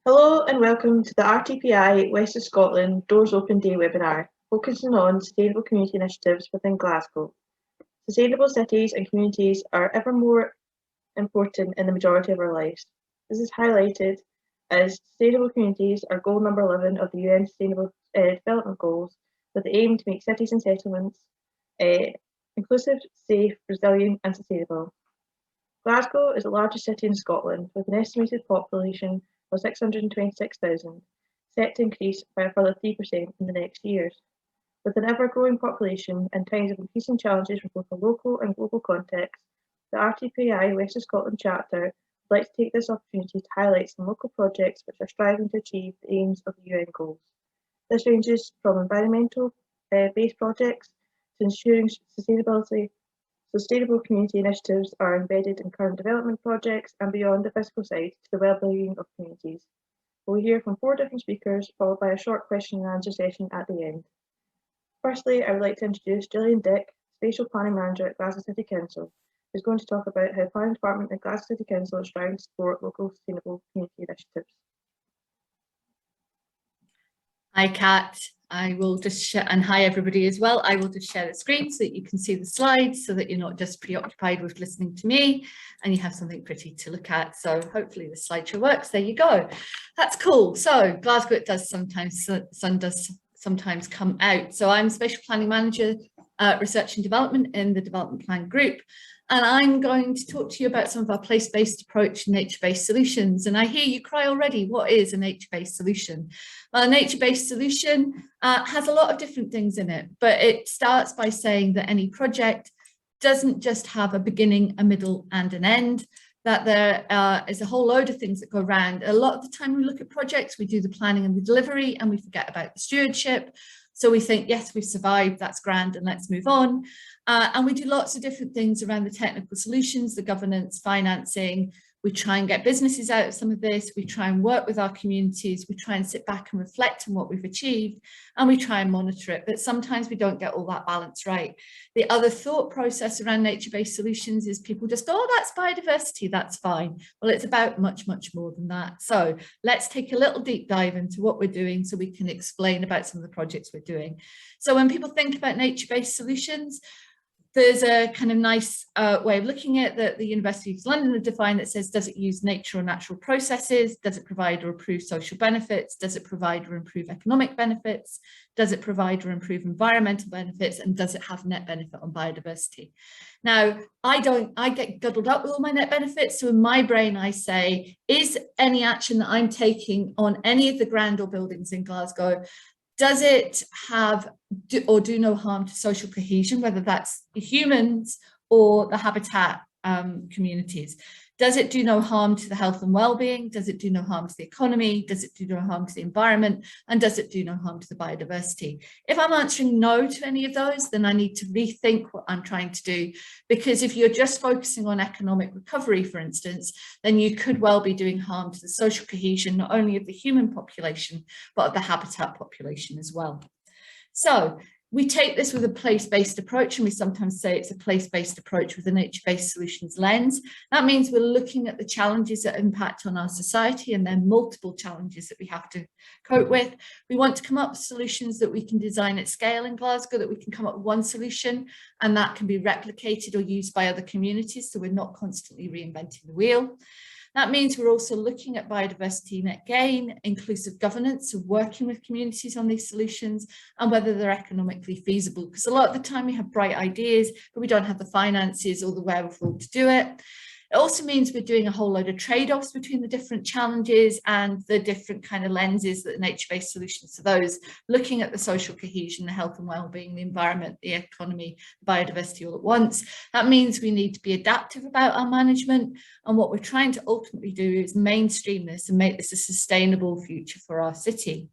Hello and welcome to the RTPI West of Scotland Doors Open Day webinar, focusing on sustainable community initiatives within Glasgow. Sustainable cities and communities are ever more important in the majority of our lives. This is highlighted as sustainable communities are goal number 11 of the UN Sustainable Development Goals, with the aim to make cities and settlements inclusive, safe, resilient and sustainable. Glasgow is the largest city in Scotland, with an estimated population of 626,000, set to increase by a further 3% in the next years. With an ever-growing population and times of increasing challenges from both a local and global context, the RTPI West of Scotland chapter would like to take this opportunity to highlight some local projects which are striving to achieve the aims of the UN goals. This ranges from environmental-based projects to ensuring sustainable community initiatives are embedded in current development projects and beyond the physical side to the well-being of communities. We'll hear from 4 different speakers, followed by a short question and answer session at the end. Firstly, I would like to introduce Gillian Dick, Spatial Planning Manager at Glasgow City Council, who's going to talk about how the Planning Department at Glasgow City Council is striving to support local sustainable community initiatives. Hi, Kat. I will just share, and hi everybody as well. I will just share the screen so that you can see the slides, so that you're not just preoccupied with listening to me and you have something pretty to look at. So hopefully the slideshow works. There you go. That's cool. So Glasgow, it does sometimes, sun does sometimes come out. So I'm Spatial Planning Manager, Research and Development in the Development Plan Group. And I'm going to talk to you about some of our place-based approach and nature-based solutions. And I hear you cry already, what is a nature-based solution? Well, a nature-based solution has a lot of different things in it, but it starts by saying that any project doesn't just have a beginning, a middle and an end, that there is a whole load of things that go around. A lot of the time we look at projects, we do the planning and the delivery and we forget about the stewardship. So we think, yes, we've survived, that's grand, and let's move on. And we do lots of different things around the technical solutions, the governance, financing. We try and get businesses out of some of this. We try and work with our communities. We try and sit back and reflect on what we've achieved, and we try and monitor it. But sometimes we don't get all that balance right. The other thought process around nature-based solutions is people just go, oh, that's biodiversity, that's fine. Well, it's about much, much more than that. So let's take a little deep dive into what we're doing so we can explain about some of the projects we're doing. So when people think about nature-based solutions, there's a kind of nice way of looking at that the University of London have defined that says, does it use nature or natural processes? Does it provide or improve social benefits? Does it provide or improve economic benefits? Does it provide or improve environmental benefits? And does it have net benefit on biodiversity? Now, I get guddled up with all my net benefits. So in my brain, I say, is any action that I'm taking on any of the grand or buildings in Glasgow, does it have or do no harm to social cohesion, whether that's humans or the habitat communities? Does it do no harm to the health and well-being? Does it do no harm to the economy? Does it do no harm to the environment? And does it do no harm to the biodiversity? If I'm answering no to any of those, then I need to rethink what I'm trying to do. Because if you're just focusing on economic recovery, for instance, then you could well be doing harm to the social cohesion, not only of the human population, but of the habitat population as well. So we take this with a place-based approach, and we sometimes say it's a place-based approach with a nature-based solutions lens. That means we're looking at the challenges that impact on our society, and there are multiple challenges that we have to cope with. We want to come up with solutions that we can design at scale in Glasgow, that we can come up with one solution, and that can be replicated or used by other communities, so we're not constantly reinventing the wheel. That means we're also looking at biodiversity net gain, inclusive governance, so working with communities on these solutions and whether they're economically feasible. Because a lot of the time we have bright ideas, but we don't have the finances or the wherewithal to do it. It also means we're doing a whole load of trade-offs between the different challenges and the different kind of lenses that nature-based solutions to those, looking at the social cohesion, the health and well-being, the environment, the economy, biodiversity all at once. That means we need to be adaptive about our management, and what we're trying to ultimately do is mainstream this and make this a sustainable future for our city.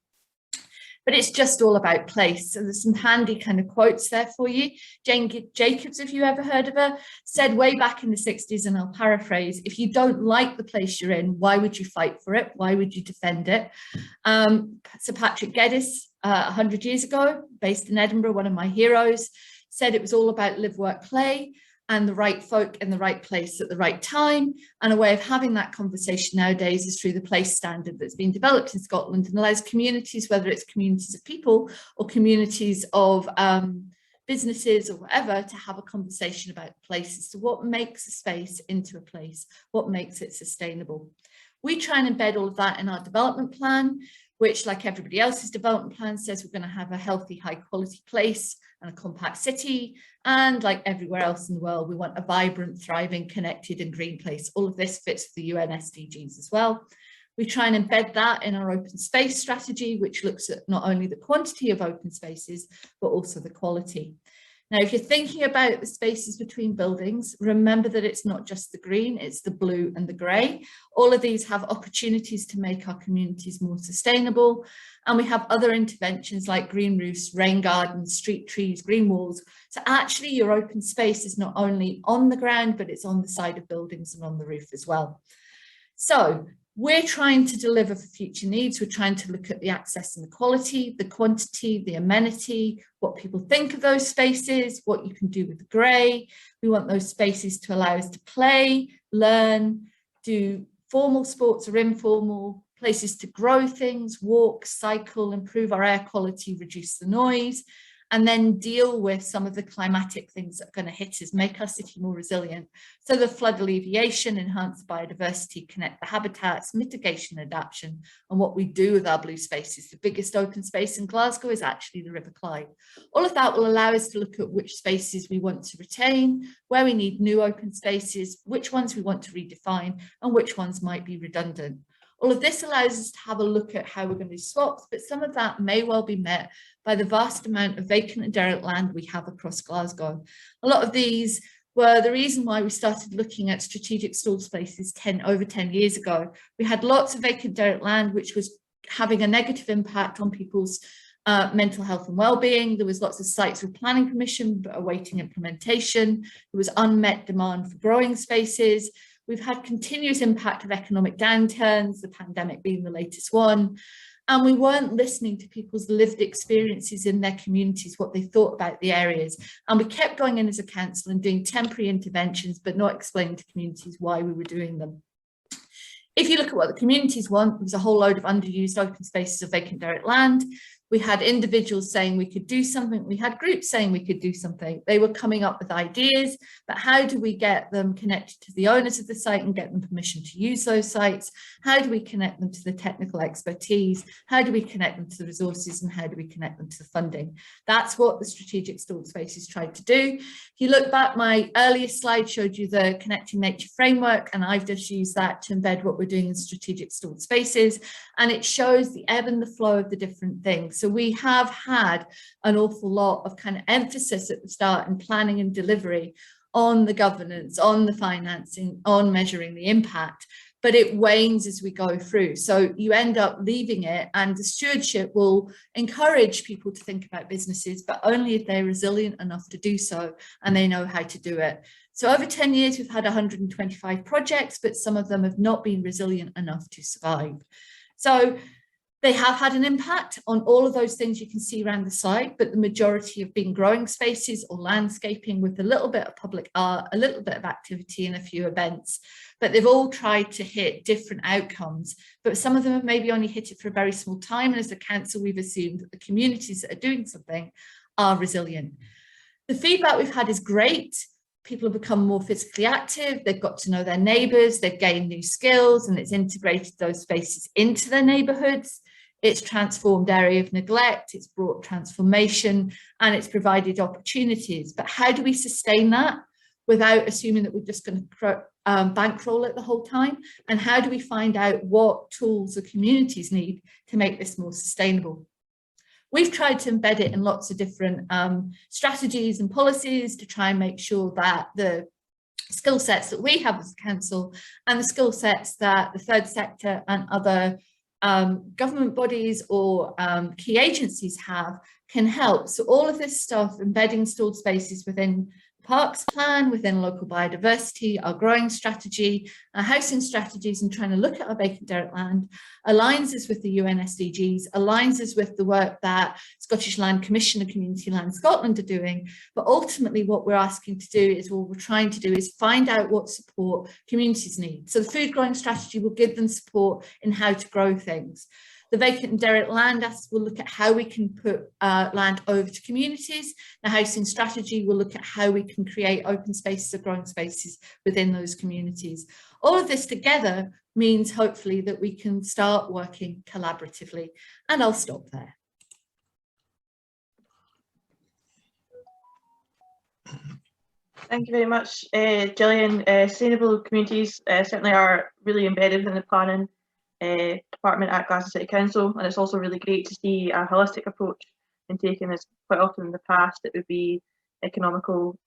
But it's just all about place. So there's some handy kind of quotes there for you. Jane Jacobs, if you ever heard of her, said way back in the 60s, and I'll paraphrase, if you don't like the place you're in, why would you fight for it? Why would you defend it? Sir Patrick Geddes, 100 years ago, based in Edinburgh, one of my heroes, said it was all about live, work, play. and the right folk in the right place at the right time. And a way of having that conversation nowadays is through the place standard that's been developed in Scotland and allows communities, whether it's communities of people or communities of businesses or whatever, to have a conversation about places. So what makes a space into a place? What makes it sustainable? We try and embed all of that in our development plan, which, like everybody else's development plan, says we're going to have a healthy, high quality place and a compact city. And like everywhere else in the world, we want a vibrant, thriving, connected and green place. All of this fits with the UN SDGs as well. We try and embed that in our open space strategy, which looks at not only the quantity of open spaces, but also the quality. Now, if you're thinking about the spaces between buildings, remember that it's not just the green, it's the blue and the grey. All of these have opportunities to make our communities more sustainable. And we have other interventions like green roofs, rain gardens, street trees, green walls. So actually your open space is not only on the ground, but it's on the side of buildings and on the roof as well. So we're trying to deliver for future needs. We're trying to look at the access and the quality, the quantity, the amenity, what people think of those spaces, what you can do with the grey. We want those spaces to allow us to play, learn, do formal sports or informal, places to grow things, walk, cycle, improve our air quality, reduce the noise, and then deal with some of the climatic things that are going to hit us, make our city more resilient. So the flood alleviation, enhance biodiversity, connect the habitats, mitigation, adaptation, and what we do with our blue spaces. The biggest open space in Glasgow is actually the River Clyde. All of that will allow us to look at which spaces we want to retain, where we need new open spaces, which ones we want to redefine, and which ones might be redundant. All of this allows us to have a look at how we're going to do swaps, but some of that may well be met by the vast amount of vacant and derelict land we have across Glasgow. A lot of these were the reason why we started looking at strategic stalled spaces over 10 years ago. We had lots of vacant derelict land, which was having a negative impact on people's mental health and well-being. There was lots of sites with planning permission but awaiting implementation. There was unmet demand for growing spaces. We've had continuous impact of economic downturns, the pandemic being the latest one, and we weren't listening to people's lived experiences in their communities, what they thought about the areas. And we kept going in as a council and doing temporary interventions, but not explaining to communities why we were doing them. If you look at what the communities want, there's a whole load of underused open spaces of vacant derelict land. We had individuals saying we could do something. We had groups saying we could do something. They were coming up with ideas, but how do we get them connected to the owners of the site and get them permission to use those sites? How do we connect them to the technical expertise? How do we connect them to the resources, and how do we connect them to the funding? That's what the strategic stalled spaces tried to do. If you look back, my earliest slide showed you the Connecting Nature framework, and I've just used that to embed what we're doing in strategic stalled spaces, and it shows the ebb and the flow of the different things. So we have had an awful lot of kind of emphasis at the start in planning and delivery on the governance, on the financing, on measuring the impact, but it wanes as we go through. So you end up leaving it, and the stewardship will encourage people to think about businesses, but only if they're resilient enough to do so and they know how to do it. So over 10 years, we've had 125 projects, but some of them have not been resilient enough to survive. So they have had an impact on all of those things you can see around the site, but the majority have been growing spaces or landscaping with a little bit of public art, a little bit of activity and a few events. But they've all tried to hit different outcomes, but some of them have maybe only hit it for a very small time. And as a council, we've assumed that the communities that are doing something are resilient. The feedback we've had is great. People have become more physically active, they've got to know their neighbours, they've gained new skills, and it's integrated those spaces into their neighbourhoods. It's transformed area of neglect, it's brought transformation, and it's provided opportunities. But how do we sustain that without assuming that we're just going to bankroll it the whole time? And how do we find out what tools the communities need to make this more sustainable? We've tried to embed it in lots of different strategies and policies to try and make sure that the skill sets that we have as a council and the skill sets that the third sector and other government bodies or key agencies have can help. So all of this stuff, embedding stalled spaces within parks plan, within local biodiversity, our growing strategy, our housing strategies, and trying to look at our vacant derelict land, aligns us with the UN SDGs, aligns us with the work that Scottish Land Commission and Community Land Scotland are doing. But ultimately what we're asking to do is, what we're trying to do is find out what support communities need. So the food growing strategy will give them support in how to grow things. The vacant and derelict land will look at how we can put land over to communities. The housing strategy will look at how we can create open spaces or growing spaces within those communities. All of this together means hopefully that we can start working collaboratively. And I'll stop there. Thank you very much, Gillian. Sustainable communities certainly are really embedded in the planning department at Glasgow City Council, and it's also really great to see a holistic approach in taking, as quite often in the past it would be economical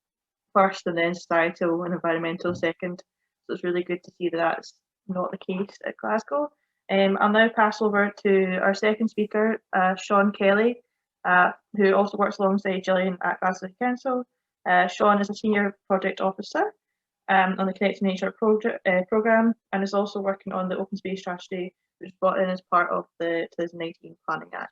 first and then societal and environmental second. So it's really good to see that that's not the case at Glasgow. I'll now pass over to our second speaker, Sean Kelly, who also works alongside Gillian at Glasgow City Council. Sean is a Senior Project Officer on the Connecting Nature programme, and is also working on the Open Space Strategy, which was brought in as part of the 2019 Planning Act.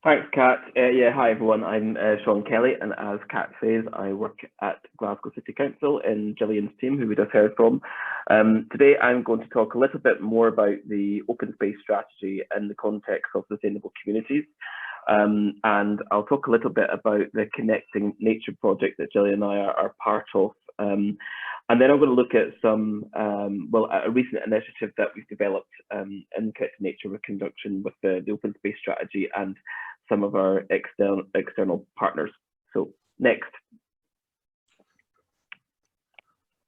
Thanks, Kat. Yeah, hi everyone. I'm Sean Kelly, and as Kat says, I work at Glasgow City Council in Gillian's team, who we just heard from. Today, I'm going to talk a little bit more about the Open Space Strategy in the context of sustainable communities. And I'll talk a little bit about the Connecting Nature project that Gillian and I are part of. And then I'm going to look at some, a recent initiative that we've developed in Connecting Nature in conjunction with the Open Space Strategy and some of our external partners. So next.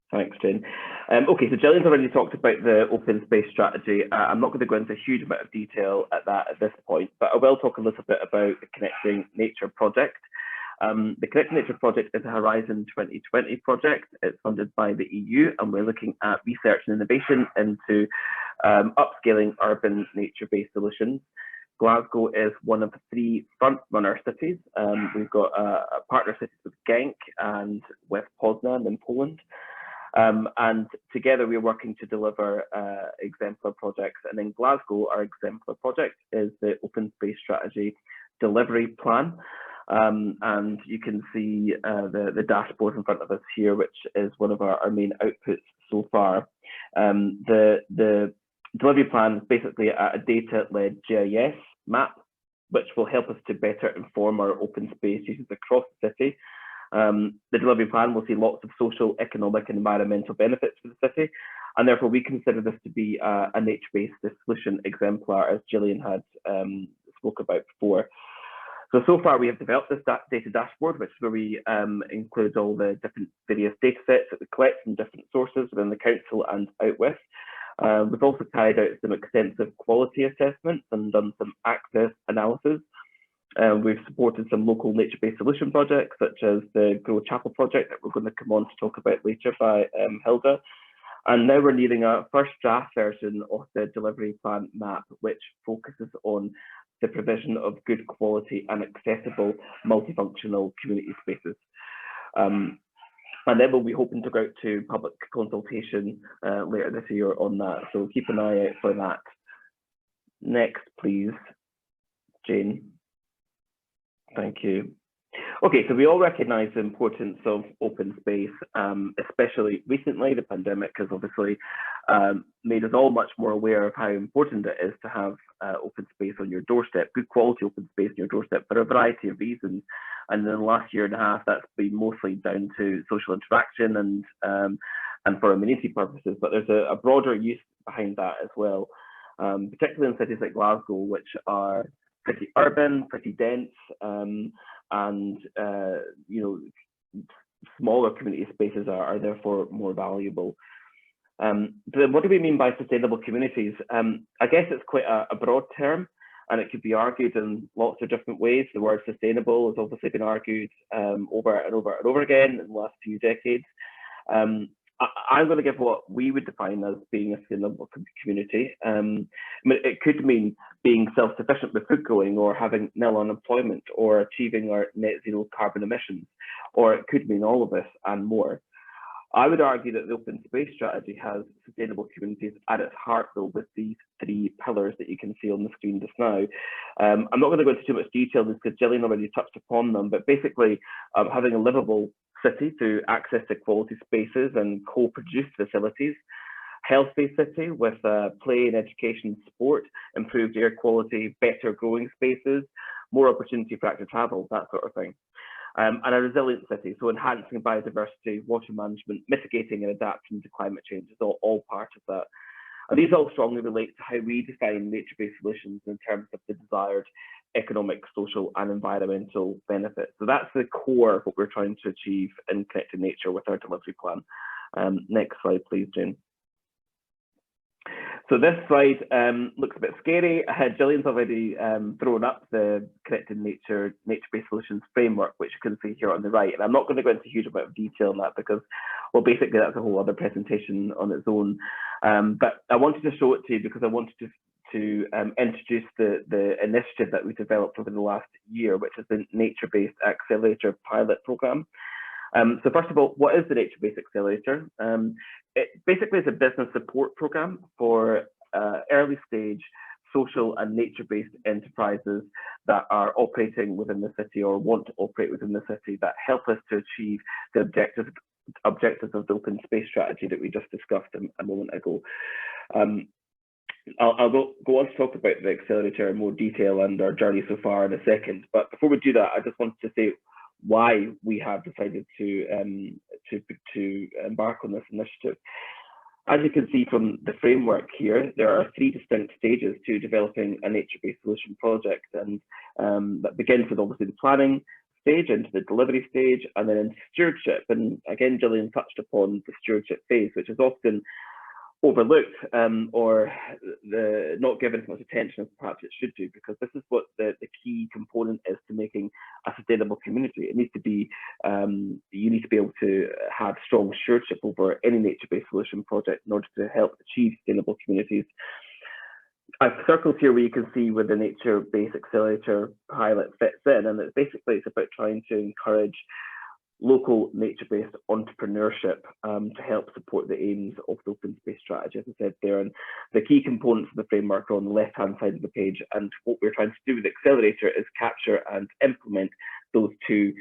Thanks, Jane. Okay, so Gillian's already talked about the Open Space Strategy. I'm not going to go into a huge amount of detail at this point, but I will talk a little bit about the Connecting Nature project. The Connecting Nature project is a Horizon 2020 project. It's funded by the EU, and we're looking at research and innovation into upscaling urban nature-based solutions. Glasgow is one of the 3 front-runner cities. We've got a partner cities with Genk and with Poznan in Poland. And together we're working to deliver exemplar projects. And in Glasgow, our exemplar project is the Open Space Strategy Delivery Plan. And you can see the dashboard in front of us here, which is one of our main outputs so far. The delivery plan is basically a data-led GIS map, which will help us to better inform our open space uses across the city. The delivery plan will see lots of social, economic and environmental benefits for the city, and therefore we consider this to be a nature-based solution exemplar, as Gillian had spoke about before. So far we have developed this data dashboard, which is where we include all the different various data sets that we collect from different sources within the council and out with. We've also carried out some extensive quality assessments and done some access analysis. We've supported some local nature-based solution projects, such as the Grow Chapel project that we're going to come on to talk about later by Hilda. And now we're nearing a first draft version of the delivery plan map, which focuses on the provision of good quality and accessible multifunctional community spaces. And then we'll be hoping to go out to public consultation later this year on that. So keep an eye out for that. Next, please, Jane. Thank you. Okay, so we all recognise the importance of open space, especially recently. The pandemic has obviously made us all much more aware of how important it is to have open space on your doorstep, good quality open space on your doorstep for a variety of reasons. And in the last year and a half, that's been mostly down to social interaction and for amenity purposes. But there's a broader use behind that as well, particularly in cities like Glasgow, which are pretty urban, pretty dense, and you know, smaller community spaces are therefore more valuable. But what do we mean by sustainable communities? I guess it's quite a broad term, and it could be argued in lots of different ways. The word sustainable has obviously been argued over and over and over again in the last few decades. I'm going to give what we would define as being a sustainable community. I mean, it could mean being self-sufficient with food growing, or having nil unemployment, or achieving our net zero carbon emissions, or it could mean all of this and more. I would argue that the open space strategy has sustainable communities at its heart, though, with these 3 pillars that you can see on the screen just now. I'm not going to go into too much detail because Gillian already touched upon them, but basically having a livable city through access to quality spaces and co-produced facilities, healthy city with play and education and sport, improved air quality, better growing spaces, more opportunity for active travel, that sort of thing. And a resilient city, so enhancing biodiversity, water management, mitigating and adapting to climate change is all part of that. And these all strongly relate to how we define nature-based solutions in terms of the desired economic, social and environmental benefits. So that's the core of what we're trying to achieve in Connected Nature with our delivery plan. Next slide, please, Jane. So this slide looks a bit scary. Gillian's already thrown up the Connected Nature, Nature-Based Solutions framework, which you can see here on the right. And I'm not going to go into a huge amount of detail on that because, well, basically that's a whole other presentation on its own. But I wanted to show it to you because I wanted to introduce the initiative that we developed over the last year, which is the Naturebased Accelerator pilot program. So first of all, what is the Naturebased Accelerator? It basically is a business support program for early stage social and nature-based enterprises that are operating within the city or want to operate within the city that help us to achieve the objectives of the open space strategy that we just discussed a moment ago. I'll go on to talk about the accelerator in more detail and our journey so far in a second. But before we do that, I just wanted to say why we have decided to embark on this initiative. As you can see from the framework here, there are 3 distinct stages to developing a nature-based solution project, and that begins with obviously the planning stage, into the delivery stage, and then into stewardship. And again, Gillian touched upon the stewardship phase, which is often overlooked or not given as much attention as perhaps it should do, because this is what the key component is to making a sustainable community. It needs to be, you need to be able to have strong stewardship over any nature-based solution project in order to help achieve sustainable communities. I've circled here where you can see where the Nature-Based Accelerator pilot fits in, and it's about trying to encourage local nature-based entrepreneurship to help support the aims of the open space strategy, as I said there. And the key components of the framework are on the left-hand side of the page. And what we're trying to do with the accelerator is capture and implement those 2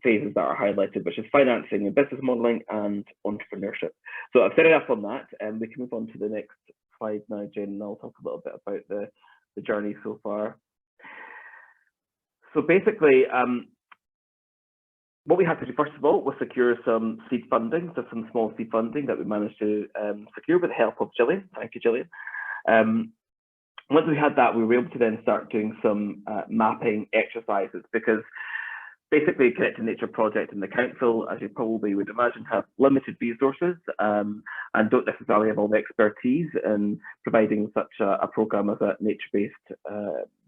phases that are highlighted, which is financing and business modelling and entrepreneurship. So I've set it up on that, and we can move on to the next slide now, Jane, and I'll talk a little bit about the journey so far. So basically, what we had to do first of all was secure some seed funding, so some small seed funding that we managed to secure with the help of Gillian. Thank you, Gillian. Once we had that, we were able to then start doing some mapping exercises, because basically Connected Nature project in the council, as you probably would imagine, have limited resources and don't necessarily have all the expertise in providing such a program as a nature-based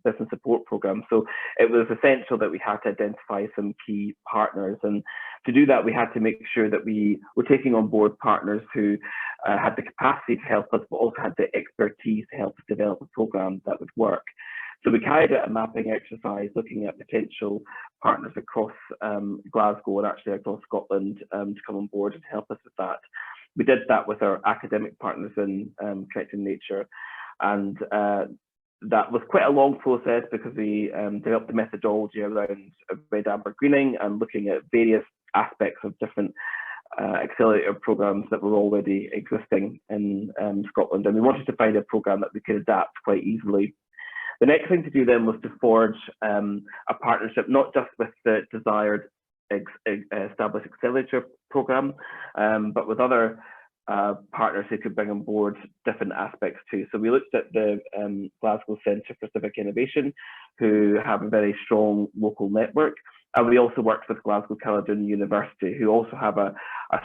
business support program. So it was essential that we had to identify some key partners, and to do that we had to make sure that we were taking on board partners who had the capacity to help us, but also had the expertise to help us develop a program that would work. So we carried out a mapping exercise looking at potential partners across Glasgow and actually across Scotland to come on board and help us with that. We did that with our academic partners in Connected Nature, and that was quite a long process because we developed the methodology around red, amber, greening and looking at various aspects of different accelerator programs that were already existing in Scotland, and we wanted to find a program that we could adapt quite easily. The next thing to do then was to forge a partnership, not just with the desired established accelerator program, but with other partners who could bring on board different aspects too. So we looked at the Glasgow Centre for Civic Innovation, who have a very strong local network. And we also worked with Glasgow Caledonian University, who also have a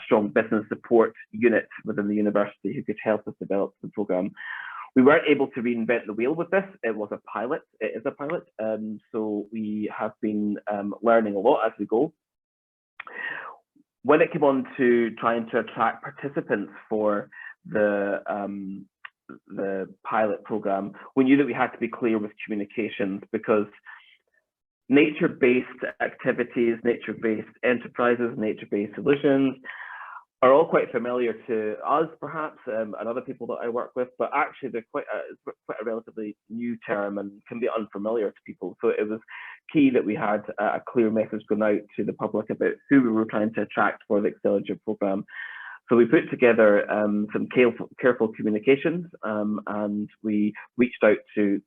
strong business support unit within the university who could help us develop the programme. We weren't able to reinvent the wheel with this. It was a pilot. It is a pilot. So we have been learning a lot as we go. when it came on to trying to attract participants for the pilot program, we knew that we had to be clear with communications, because nature-based activities, nature-based enterprises, nature-based solutions are all quite familiar to us, perhaps, and other people that I work with, but actually they're quite a relatively new term and can be unfamiliar to people. So it was key that we had a clear message going out to the public about who we were trying to attract for the Accelerator program. So we put together some careful communications, and we reached out to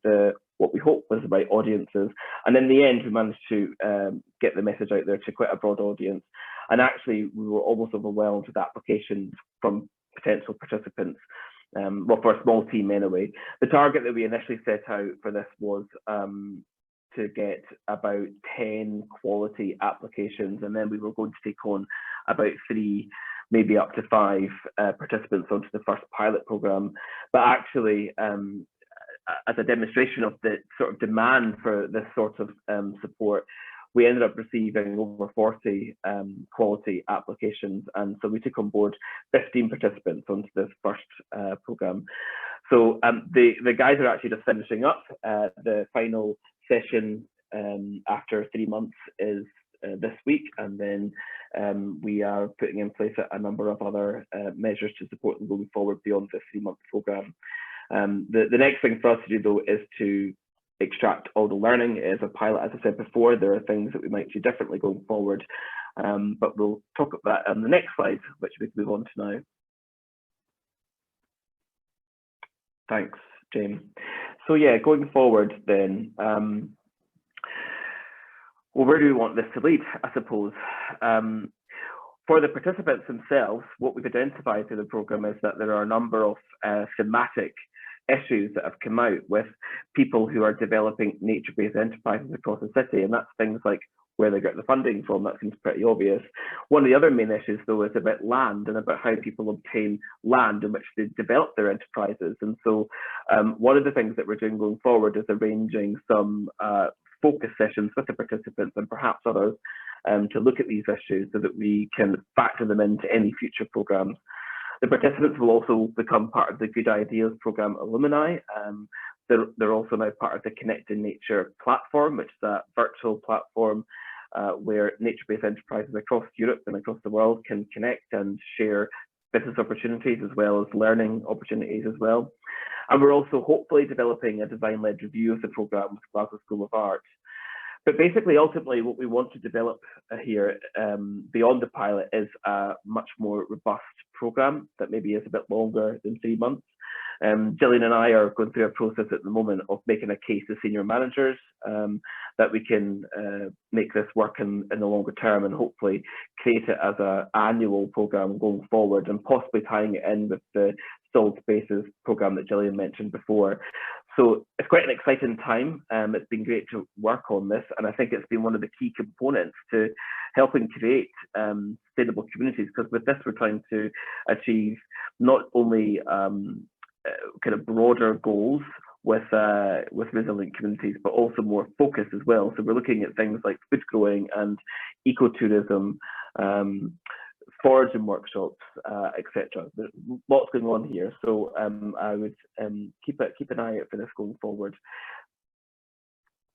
what we hoped was the right audiences. And in the end, we managed to get the message out there to quite a broad audience. And actually, we were almost overwhelmed with applications from potential participants, well, for a small team anyway. The target that we initially set out for this was to get about 10 quality applications, and then we were going to take on about 3, maybe up to 5 participants onto the first pilot program. But actually, as a demonstration of the sort of demand for this sort of support, we ended up receiving over 40 quality applications, and so we took on board 15 participants onto this first program. So the guys are actually just finishing up. The final session after 3 months is this week, and then we are putting in place a number of other measures to support them going forward beyond the 3-month program. The next thing for us to do, though, is to extract all the learning. It is a pilot, as I said before. There are things that we might do differently going forward, but we'll talk about that on the next slide, which we can move on to now. Thanks, James. So yeah, going forward then, well, where do we want this to lead, I suppose? For the participants themselves, what we've identified through the program is that there are a number of thematic issues that have come out with people who are developing nature-based enterprises across the city, and that's things like where they get the funding from. That seems pretty obvious. One of the other main issues, though, is about land and about how people obtain land in which they develop their enterprises. And so one of the things that we're doing going forward is arranging some focus sessions with the participants and perhaps others to look at these issues so that we can factor them into any future programs. The participants will also become part of the Good Ideas Programme alumni. They're also now part of the Connect in Nature platform, which is a virtual platform where nature-based enterprises across Europe and across the world can connect and share business opportunities as well as learning opportunities as well. And we're also hopefully developing a design-led review of the programme with Glasgow School of Art. But basically, ultimately, what we want to develop here beyond the pilot is a much more robust programme that maybe is a bit longer than 3 months. Gillian and I are going through a process at the moment of making a case to senior managers that we can make this work in the longer term and hopefully create it as an annual programme going forward, and possibly tying it in with the Stalled Spaces programme that Gillian mentioned before. So it's quite an exciting time. It's been great to work on this, and I think it's been one of the key components to helping create sustainable communities, because with this we're trying to achieve not only kind of broader goals with resilient communities, but also more focus as well. So we're looking at things like food growing and ecotourism, foraging workshops, etc. There's lots going on here, so I would keep an eye out for this going forward.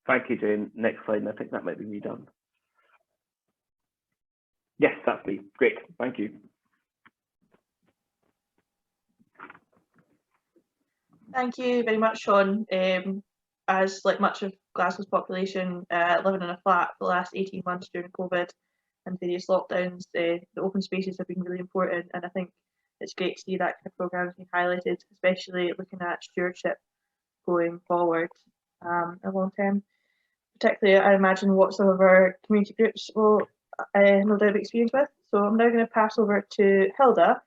Thank you, Jane. Next slide, and I think that might be me done. Yes, that's me. Great, thank you. Thank you very much, Sean. As like much of Glasgow's population living in a flat for the last 18 months during COVID and various lockdowns, the open spaces have been really important, and I think it's great to see that kind of programme being highlighted, especially looking at stewardship going forward a long term. Particularly, I imagine what some of our community groups will no doubt be experienced with. So I'm now going to pass over to Hilda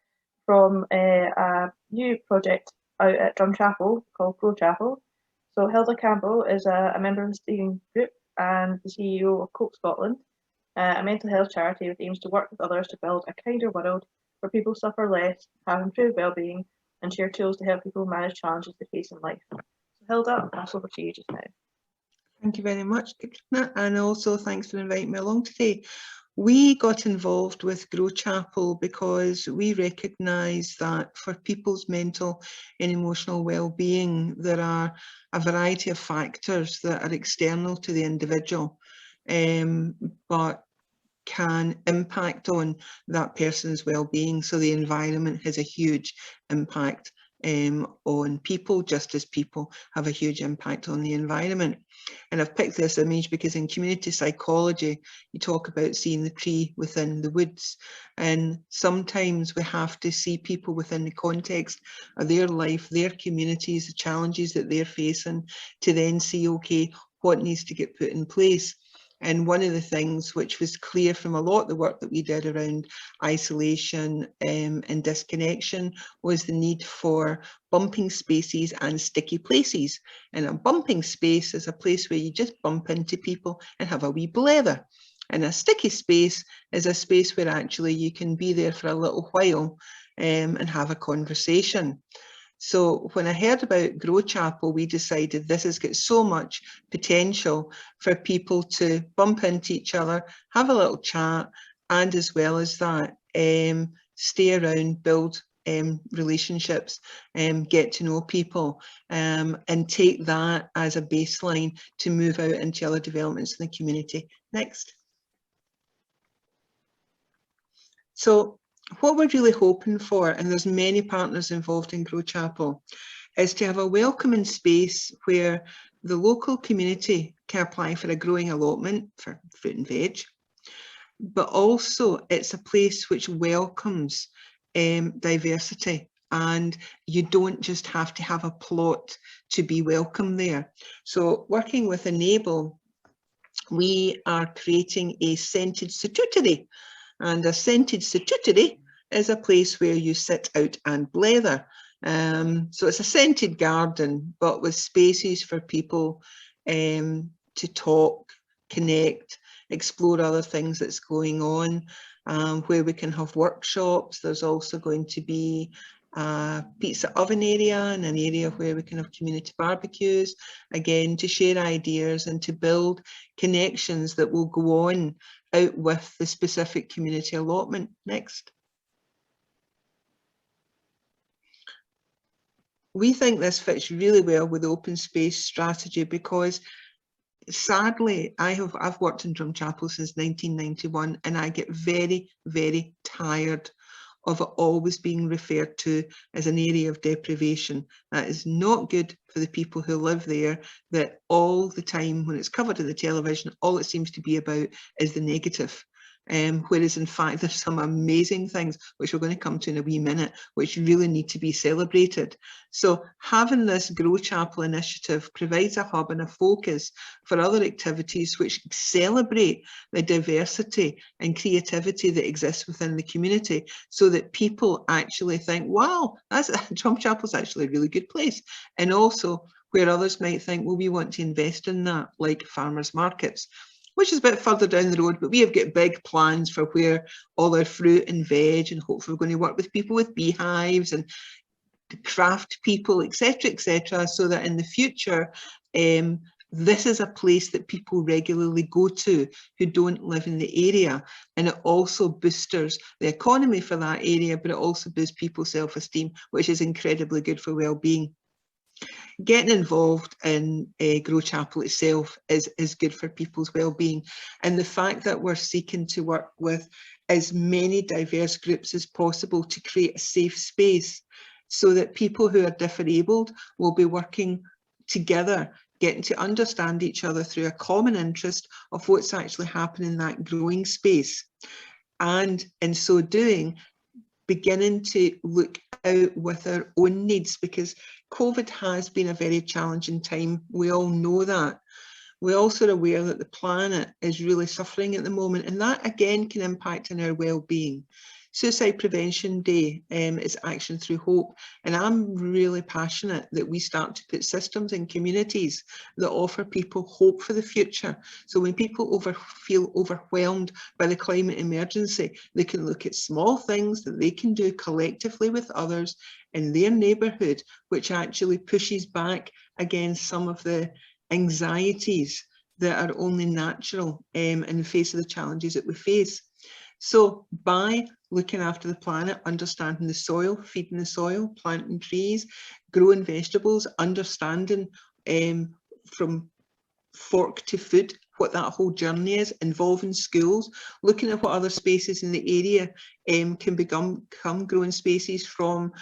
from a new project out at Drumchapel called Grow Chapel. So Hilda Campbell is a member of the steering group and the CEO of Cope Scotland, a mental health charity that aims to work with others to build a kinder world where people suffer less, have improved well-being, and share tools to help people manage challenges they face in life. So Hilda, I'll pass over to you just now. Thank you very much, Katrina, and also thanks for inviting me along today. We got involved with Grow Chapel because we recognise that for people's mental and emotional well-being, there are a variety of factors that are external to the individual, but can impact on that person's well-being. So the environment has a huge impact on people, just as people have a huge impact on the environment. And I've picked this image because in community psychology, you talk about seeing the tree within the woods. And sometimes we have to see people within the context of their life, their communities, the challenges that they're facing, to then see, okay, what needs to get put in place. And one of the things which was clear from a lot of the work that we did around isolation and disconnection was the need for bumping spaces and sticky places. And a bumping space is a place where you just bump into people and have a wee blether. And a sticky space is a space where actually you can be there for a little while and have a conversation. So when I heard about Grow Chapel, we decided this has got so much potential for people to bump into each other, have a little chat, and as well as that, stay around, build relationships, get to know people, and take that as a baseline to move out into other developments in the community. Next. So what we're really hoping for, and there's many partners involved in Grow Chapel, is to have a welcoming space where the local community can apply for a growing allotment for fruit and veg, but also it's a place which welcomes diversity, and you don't just have to have a plot to be welcome there. So working with Enable, we are creating a scented statutory. And a scented statutory is a place where you sit out and blether. So it's a scented garden, but with spaces for people to talk, connect, explore other things that's going on, where we can have workshops. There's also going to be a pizza oven area and an area where we can have community barbecues, again, to share ideas and to build connections that will go on out with the specific community allotment. Next. We think this fits really well with the open space strategy because sadly, I've worked in Drum Chapel since 1991, and I get very, very tired of it always being referred to as an area of deprivation. That is not good for the people who live there, that all the time when it's covered in the television, all it seems to be about is the negative. Whereas in fact, there's some amazing things, which we're going to come to in a wee minute, which really need to be celebrated. So having this Grow Chapel initiative provides a hub and a focus for other activities which celebrate the diversity and creativity that exists within the community, so that people actually think, wow, Drum Chapel's actually a really good place. And also where others might think, well, we want to invest in that, like farmers markets, which is a bit further down the road, but we have got big plans for where all our fruit and veg, and hopefully we're going to work with people with beehives and craft people, etc., so that in the future, this is a place that people regularly go to who don't live in the area, and it also boosters the economy for that area, but it also boosts people's self-esteem, which is incredibly good for well-being. Getting involved in Grow Chapel itself is good for people's well-being, and the fact that we're seeking to work with as many diverse groups as possible to create a safe space so that people who are disabled will be working together, getting to understand each other through a common interest of what's actually happening in that growing space, and in so doing beginning to look out with our own needs, because COVID has been a very challenging time. We all know that. We're also aware that the planet is really suffering at the moment, and that again can impact on our well-being. Suicide Prevention Day is Action Through Hope, and I'm really passionate that we start to put systems in communities that offer people hope for the future. So when people feel overwhelmed by the climate emergency, they can look at small things that they can do collectively with others in their neighbourhood, which actually pushes back against some of the anxieties that are only natural in the face of the challenges that we face. So by looking after the planet, understanding the soil, feeding the soil, planting trees, growing vegetables, understanding from fork to food, what that whole journey is, involving schools, looking at what other spaces in the area can become growing spaces, from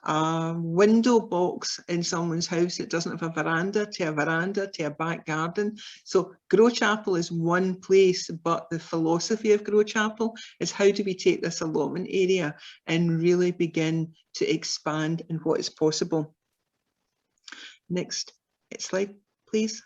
a window box in someone's house that doesn't have a veranda to a back garden. So Grow Chapel is one place, but the philosophy of Grow Chapel is how do we take this allotment area and really begin to expand in what is possible. Next slide, please.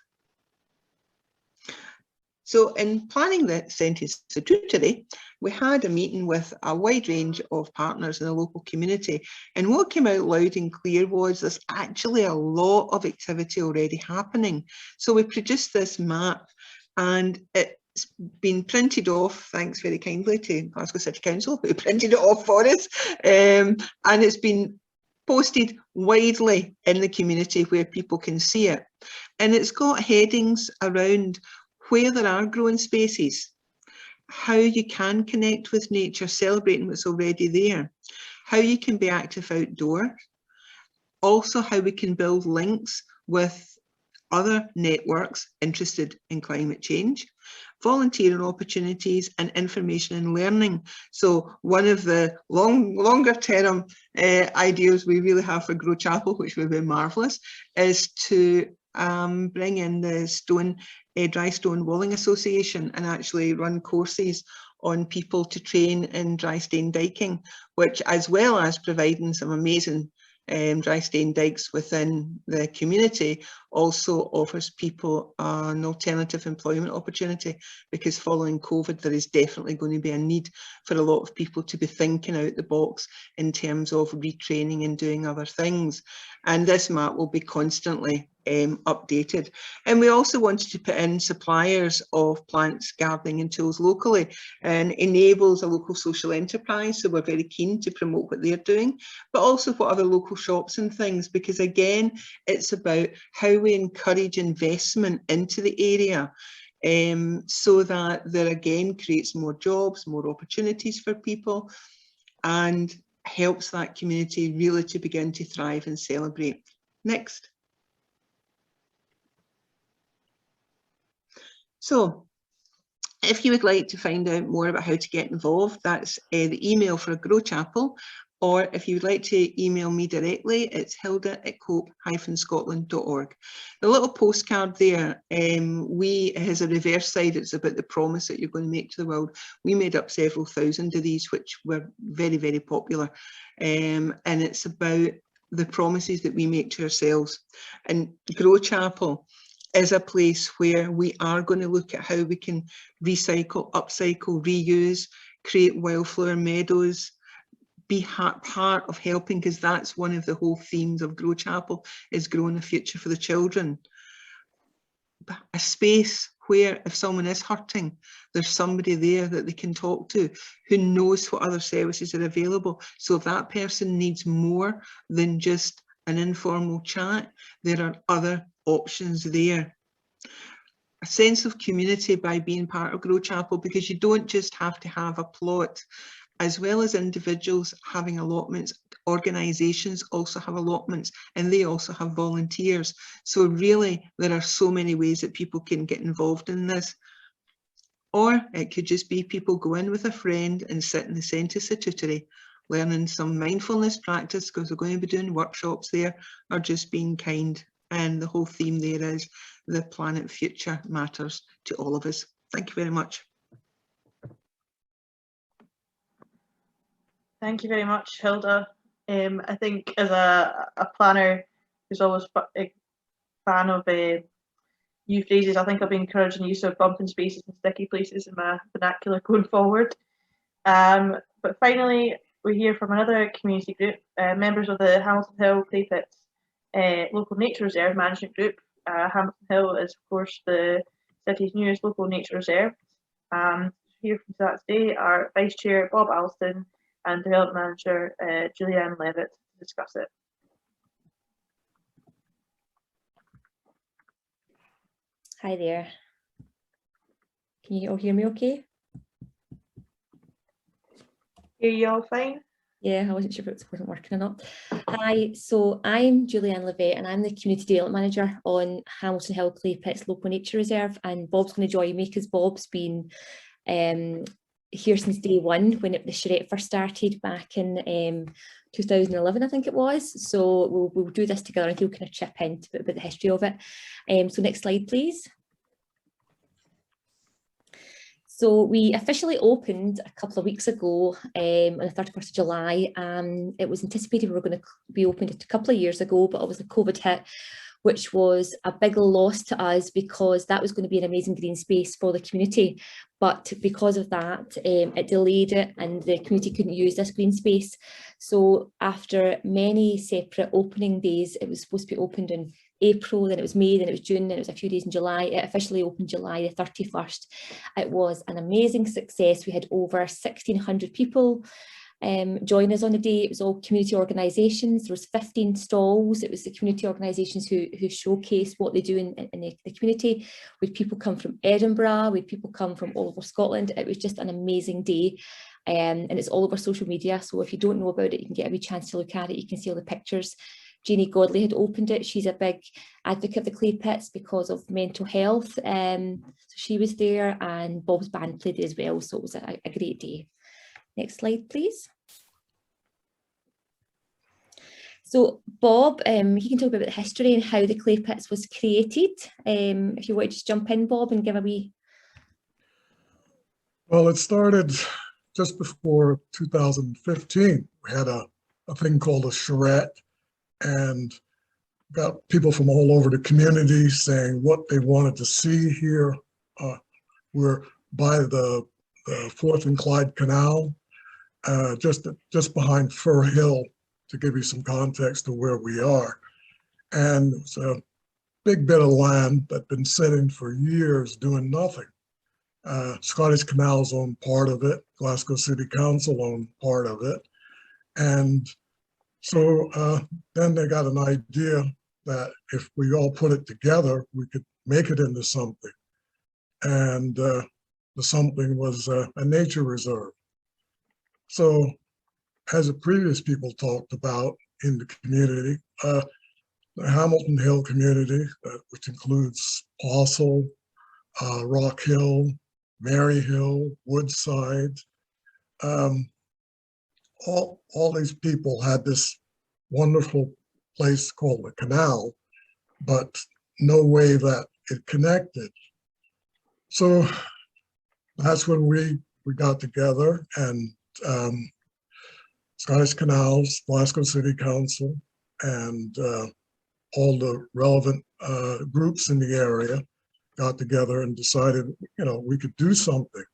So in planning the Sentience today, we had a meeting with a wide range of partners in the local community, and what came out loud and clear was there's actually a lot of activity already happening. So we produced this map, and it's been printed off, thanks very kindly to Glasgow City Council who printed it off for us, and it's been posted widely in the community where people can see it. And it's got headings around where there are growing spaces, how you can connect with nature, celebrating what's already there, how you can be active outdoors, also how we can build links with other networks interested in climate change, volunteering opportunities and information and learning. So one of the longer term ideas we really have for Grow Chapel, which would be marvellous, is to bring in the Dry Stone Walling Association and actually run courses on people to train in dry stone diking, which, as well as providing some amazing dry stone dikes within the community, also offers people an alternative employment opportunity, because following COVID there is definitely going to be a need for a lot of people to be thinking out the box in terms of retraining and doing other things. And this map will be constantly updated. And we also wanted to put in suppliers of plants, gardening and tools locally, and enables a local social enterprise. So we're very keen to promote what they're doing, but also what other local shops and things, because again, it's about how we encourage investment into the area, so that there again creates more jobs, more opportunities for people, and helps that community really to begin to thrive and celebrate. Next. So if you would like to find out more about how to get involved, that's the email for Grow Chapel, or if you would like to email me directly, it's hilda@cope-scotland.org. The little postcard there, it has a reverse side. It's about the promise that you're going to make to the world. We made up several thousand of these, which were very, very popular. And it's about the promises that we make to ourselves. And Grow Chapel is a place where we are going to look at how we can recycle, upcycle, reuse, create wildflower meadows, be part of helping, because that's one of the whole themes of Grow Chapel, is growing a future for the children. A space where if someone is hurting, there's somebody there that they can talk to who knows what other services are available. So if that person needs more than just an informal chat, there are other options there. A sense of community by being part of Grow Chapel, because you don't just have to have a plot. As well as individuals having allotments, organisations also have allotments, and they also have volunteers. So really, there are so many ways that people can get involved in this. Or it could just be people go in with a friend and sit in the centre statutory, learning some mindfulness practice, because we're going to be doing workshops there, or just being kind. And the whole theme there is the planet future matters to all of us. Thank you very much. Thank you very much, Hilda. I think as a planner who's always a fan of new phrases, I think I'll be encouraging the use of bumping spaces and sticky places in my vernacular going forward. But finally, we hear from another community group, members of the Hamilton Hill Claypits Local Nature Reserve Management Group. Hamilton Hill is, of course, the city's newest local nature reserve. Here from that today are Vice Chair Bob Alston and Development Manager Julianne Levitt to discuss it. Hi there. Can you all hear me okay? Hear you all fine? Yeah, I wasn't sure if it wasn't working or not. Hi, so I'm Julianne Levett and I'm the Community Development Manager on Hamilton Hill Clay Pits Local Nature Reserve, and Bob's going to join me because Bob's been here since day one when the charrette first started back in 2011, I think it was. So we'll do this together and he'll kind of chip in to bit about the history of it. So next slide, please. So we officially opened a couple of weeks ago on the 31st of July. It was anticipated we were going to be opened a couple of years ago, but obviously COVID hit, which was a big loss to us because that was going to be an amazing green space for the community. But because of that, it delayed it and the community couldn't use this green space. So after many separate opening days, it was supposed to be opened in April, then it was May, then it was June, then it was a few days in July. It officially opened July the 31st. It was an amazing success. We had over 1,600 people join us on the day. It was all community organisations. There was 15 stalls. It was the community organisations who showcase what they do in the community. We had people come from Edinburgh, we had people come from all over Scotland. It was just an amazing day. And it's all over social media. So if you don't know about it, you can get a wee chance to look at it. You can see all the pictures. Jeannie Godley had opened it. She's a big advocate of the clay pits because of mental health. So she was there and Bob's band played as well. So it was a great day. Next slide, please. So Bob, you can talk about the history and how the clay pits was created. If you want to just jump in, Bob, and give a wee. Well, it started just before 2015. We had a thing called a charrette, and got people from all over the community saying what they wanted to see here. We're by the Forth and Clyde Canal, just behind Fir Hill, to give you some context to where we are. And it's a big bit of land that's been sitting for years doing nothing. Scottish Canals owned part of it, Glasgow City Council owned part of it. And so then they got an idea that if we all put it together, we could make it into something. And the something was a nature reserve. So as the previous people talked about in the community, the Hamilton Hill community, which includes Postle, Rock Hill, Mary Hill, Woodside, all these people had this wonderful place called the canal, but no way that it connected. So that's when we got together, and Scottish Canals, Glasgow City Council, and all the relevant groups in the area got together and decided, we could do something.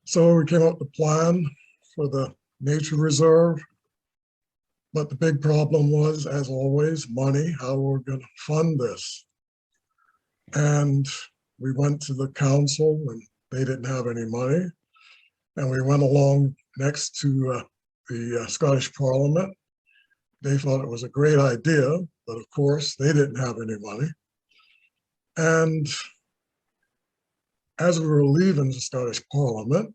So we came up with a plan for the nature reserve, but the big problem was, as always, money, how we're going to fund this. And we went to the council and they didn't have any money. And we went along next to the Scottish Parliament. They thought it was a great idea, but of course they didn't have any money. And as we were leaving the Scottish Parliament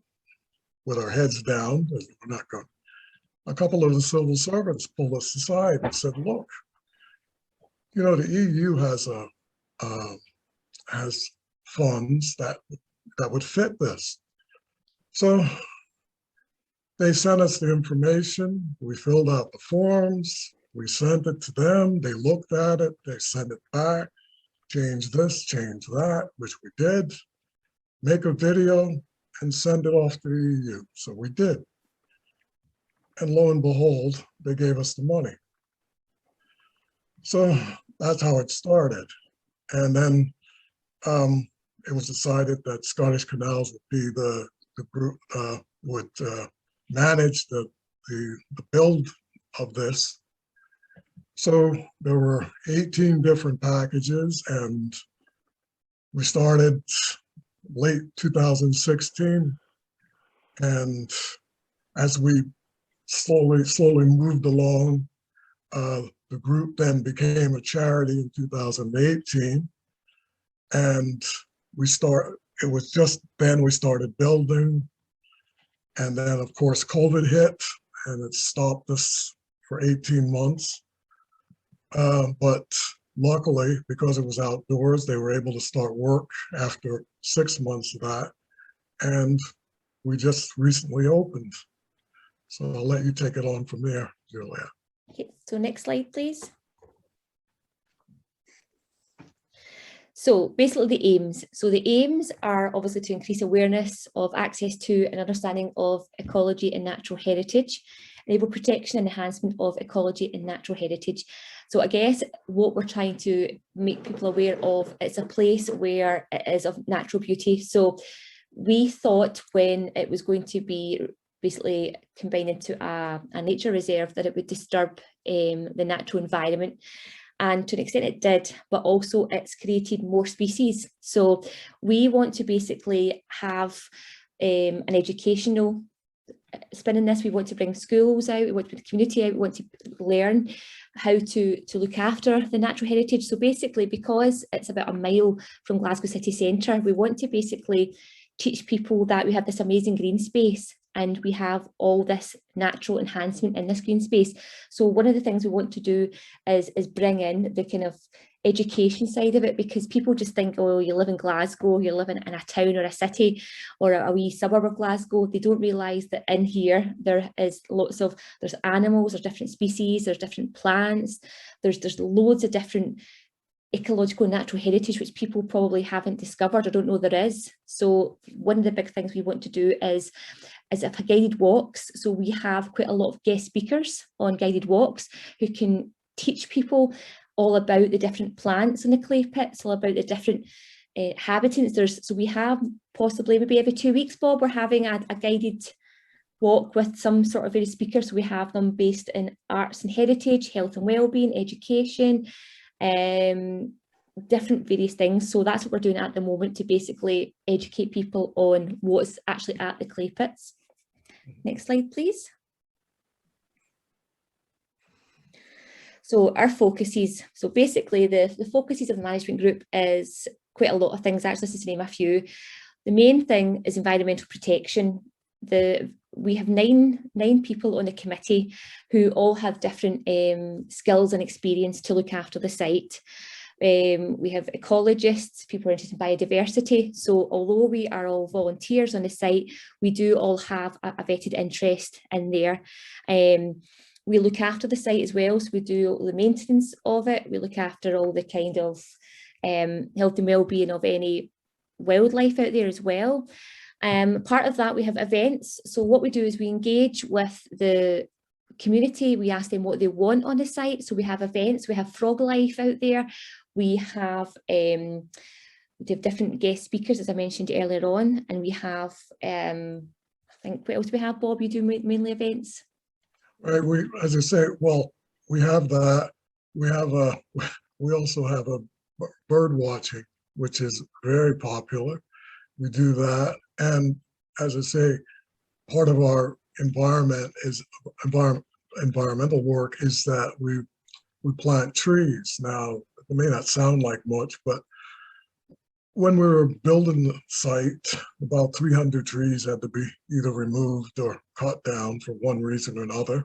with our heads down, as we're not going, a couple of the civil servants pulled us aside and said, look, the EU has funds that would fit this. So they sent us the information, we filled out the forms, we sent it to them, they looked at it, they sent it back, change this, change that, which we did, make a video and send it off to the EU. So we did. And lo and behold, they gave us the money. So that's how it started. And then it was decided that Scottish Canals would be the group, would manage the build of this. So there were 18 different packages, and we started late 2016. And as we slowly moved along, the group then became a charity in 2018. And it was just then we started building. And then, of course, COVID hit, and it stopped us for 18 months. But luckily, because it was outdoors, they were able to start work after 6 months of that. And we just recently opened. So I'll let you take it on from there, Julia. Okay, so next slide, please. So basically the aims. So the aims are obviously to increase awareness of access to and understanding of ecology and natural heritage, enable protection and enhancement of ecology and natural heritage. So I guess what we're trying to make people aware of, it's a place where it is of natural beauty. So we thought when it was going to be basically combined into a nature reserve that it would disturb the natural environment. And to an extent it did, but also it's created more species. So we want to basically have an educational spin in this. We want to bring schools out, we want to bring the community out, we want to learn how to look after the natural heritage. So basically, because it's about a mile from Glasgow city centre, we want to basically teach people that we have this amazing green space and we have all this natural enhancement in this green space. So one of the things we want to do is bring in the kind of education side of it, because people just think, oh, you live in Glasgow, you're living in a town or a city or a wee suburb of Glasgow. They don't realise that in here there is there's animals, there's different species, there's different plants, there's loads of different ecological natural heritage which people probably haven't discovered or don't know there is. So one of the big things we want to do is for guided walks. So we have quite a lot of guest speakers on guided walks who can teach people all about the different plants in the clay pits, all about the different habitants. So we have possibly maybe every 2 weeks, Bob, we're having a guided walk with some sort of various speakers. So we have them based in arts and heritage, health and wellbeing, education, different various things. So that's what we're doing at the moment to basically educate people on what's actually at the clay pits. Next slide, please. So our focuses, so basically the focuses of the management group is quite a lot of things, actually, just to name a few. The main thing is environmental protection. We have nine people on the committee who all have different skills and experience to look after the site. We have ecologists, people interested in biodiversity. So although we are all volunteers on the site, we do all have a vetted interest in there. We look after the site as well, so we do all the maintenance of it. We look after all the kind of health and well-being of any wildlife out there as well. Part of that, we have events. So what we do is we engage with the community. We ask them what they want on the site. So we have events, we have frog life out there. We have different guest speakers, as I mentioned earlier on, and we have, I think, what else do we have, Bob? You do mainly events? Right, as I say, well, we have that. We also have a bird watching, which is very popular. We do that, and as I say, part of our environmental work is that we plant trees. Now, it may not sound like much, but when we were building the site, about 300 trees had to be either removed or cut down for one reason or another.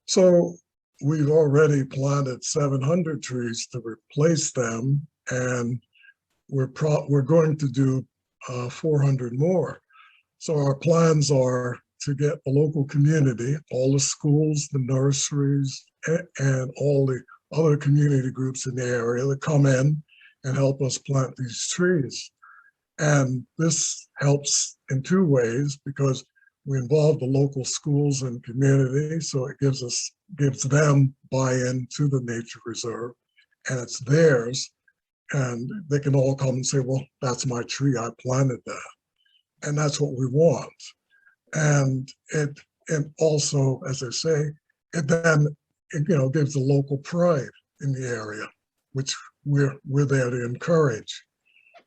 So we've already planted 700 trees to replace them, and we're going to do 400 more. So our plans are to get the local community, all the schools, the nurseries, and all the other community groups in the area to come in and help us plant these trees. And this helps in two ways, because we involve the local schools and community, so it gives them buy-in to the nature reserve, and it's theirs, and they can all come and say, well, that's my tree, I planted that. And that's what we want. And it also, as I say, it gives the local pride in the area, which we're there to encourage.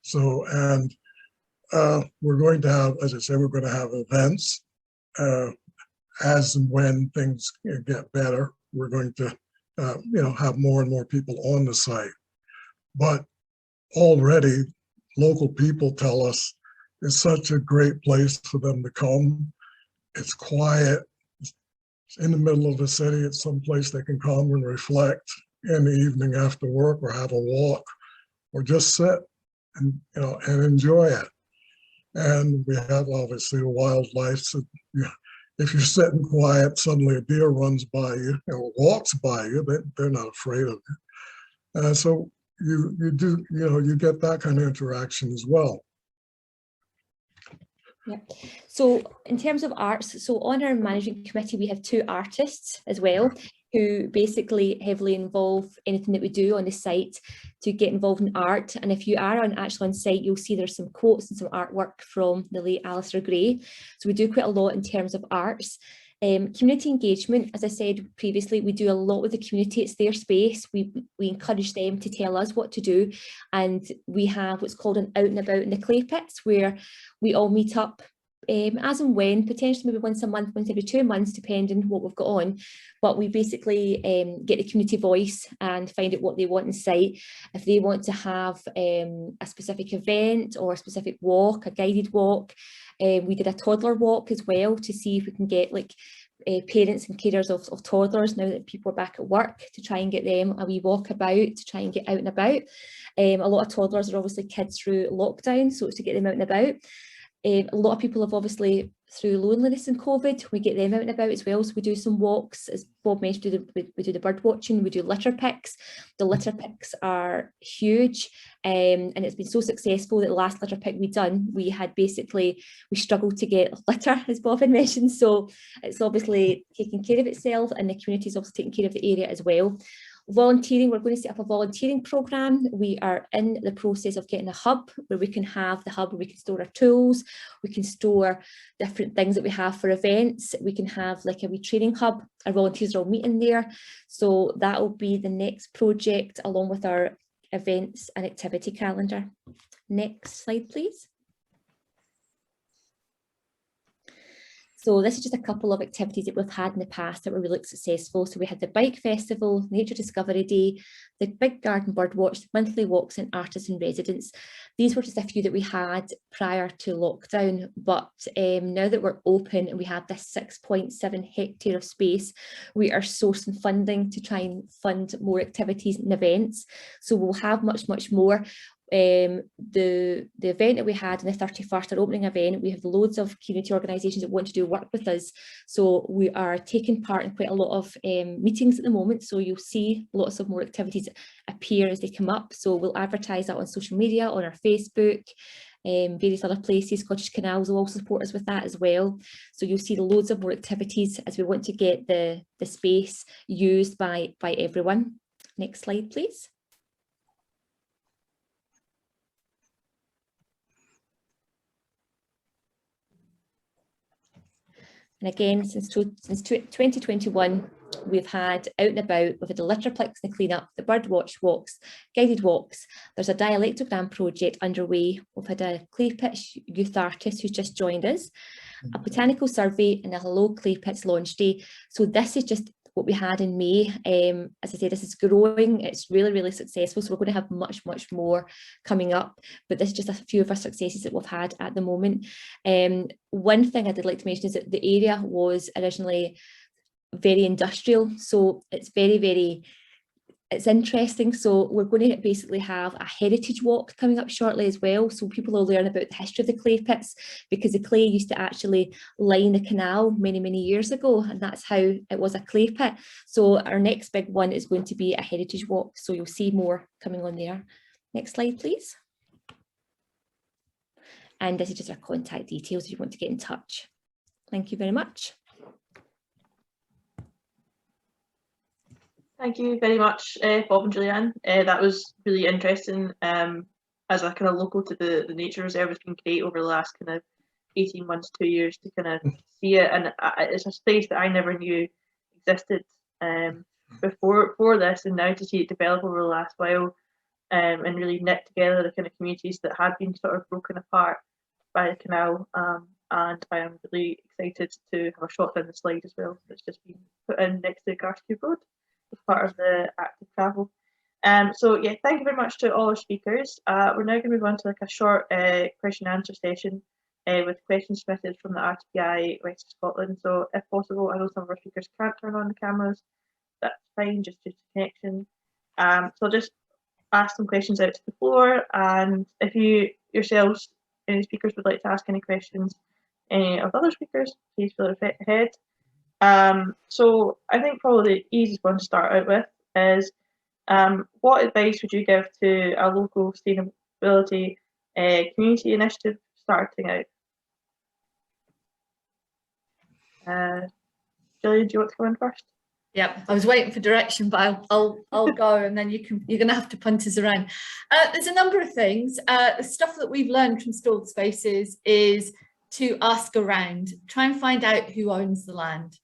So, and we're going to have, as I say, we're going to have events as and when things get better. We're going to, have more and more people on the site. But already, local people tell us it's such a great place for them to come. it's quiet, it's in the middle of the city, it's someplace they can come and reflect in the evening after work, or have a walk, or just sit and, you know, and enjoy it. And we have obviously the wildlife. So, you know, if you're sitting quiet, suddenly a deer runs by you, or walks by you, they're not afraid of you. So you do, you know, you get that kind of interaction as well. Yeah. So in terms of arts, so on our management committee, we have 2 artists as well, who basically heavily involve anything that we do on the site to get involved in art. And if you are actually on site, you'll see there's some quotes and some artwork from the late Alistair Gray. So we do quite a lot in terms of arts. Community engagement, as I said previously, we do a lot with the community. It's their space. We encourage them to tell us what to do. And we have what's called an out and about in the clay pits, where we all meet up as and when, potentially maybe once a month, once every 2 months, depending what we've got on. But we basically get the community voice and find out what they want in site. If they want to have a specific event or a specific walk, a guided walk. We did a toddler walk as well to see if we can get like parents and carers of toddlers, now that people are back at work, to try and get them a wee walk about, to try and get out and about. A lot of toddlers are obviously kids through lockdown, so it's to get them out and about. A lot of people have obviously, through loneliness and COVID, we get them out and about as well. So we do some walks, as Bob mentioned, we do the bird watching, we do litter picks. The litter picks are huge, and it's been so successful that the last litter pick we done, we struggled to get litter, as Bob had mentioned. So it's obviously taking care of itself, and the community is also taking care of the area as well. Volunteering, we're going to set up a volunteering programme. We are in the process of getting a hub where we can have the hub where we can store our tools, we can store different things that we have for events, we can have like a wee training hub. Our volunteers are all meeting there. So that will be the next project, along with our events and activity calendar. Next slide, please. So this is just a couple of activities that we've had in the past that were really successful. So we had the Bike Festival, Nature Discovery Day, the Big Garden Bird Watch, monthly walks and artists in residence. These were just a few that we had prior to lockdown, but now that we're open and we have this 6.7 hectare of space, we are sourcing funding to try and fund more activities and events. So we'll have much more. The event that we had on the 31st, our opening event, we have loads of community organisations that want to do work with us. So we are taking part in quite a lot of meetings at the moment. So you'll see lots of more activities appear as they come up. So we'll advertise that on social media, on our Facebook, various other places. Scottish Canals will also support us with that as well. So you'll see loads of more activities as we want to get the space used by everyone. Next slide, please. And again, since 2021, we've had out and about, we've had the litter picks and the clean-up, the bird watch walks, guided walks. There's a dialectogram project underway. We've had a clay pit youth artist who's just joined us, a botanical survey, and a Hello Clay Pits launch day. So this is just what we had in May. As I said, this is growing. It's really successful. So we're going to have much more coming up. But this is just a few of our successes that we've had at the moment. One thing I did like to mention is that the area was originally very industrial. So it's it's interesting. So we're going to basically have a heritage walk coming up shortly as well. So people will learn about the history of the clay pits, because the clay used to actually line the canal many years ago, and that's how it was a clay pit. So our next big one is going to be a heritage walk. So you'll see more coming on there. Next slide, please. And this is just our contact details if you want to get in touch. Thank you very much. Thank you very much, Bob and Julianne. That was really interesting. As a kind of local to the nature reserve, it's been great over the last kind of 18 months, 2 years to kind of see it, and it's a space that I never knew existed before this, and now to see it develop over the last while, and really knit together the kind of communities that had been sort of broken apart by the canal. And I am really excited to have a shot down the slide as well. It's just been put in next to Garskew Road as part of the active travel. So yeah, thank you very much to all our speakers. We're now going to move on to like a short question and answer session with questions submitted from the RTPI West of Scotland. So if possible, I know some of our speakers can't turn on the cameras. That's fine, just due to connection. So I'll just ask some questions out to the floor, and if you yourselves, any speakers, would like to ask any questions any of the other speakers, please feel free ahead. So I think probably the easiest one to start out with is what advice would you give to a local sustainability community initiative starting out? Gillian, do you want to come in first? Yeah, I was waiting for direction, but I'll go, and then you're going to have to punt us around. There's a number of things. The stuff that we've learned from stalled spaces is to ask around, try and find out who owns the land,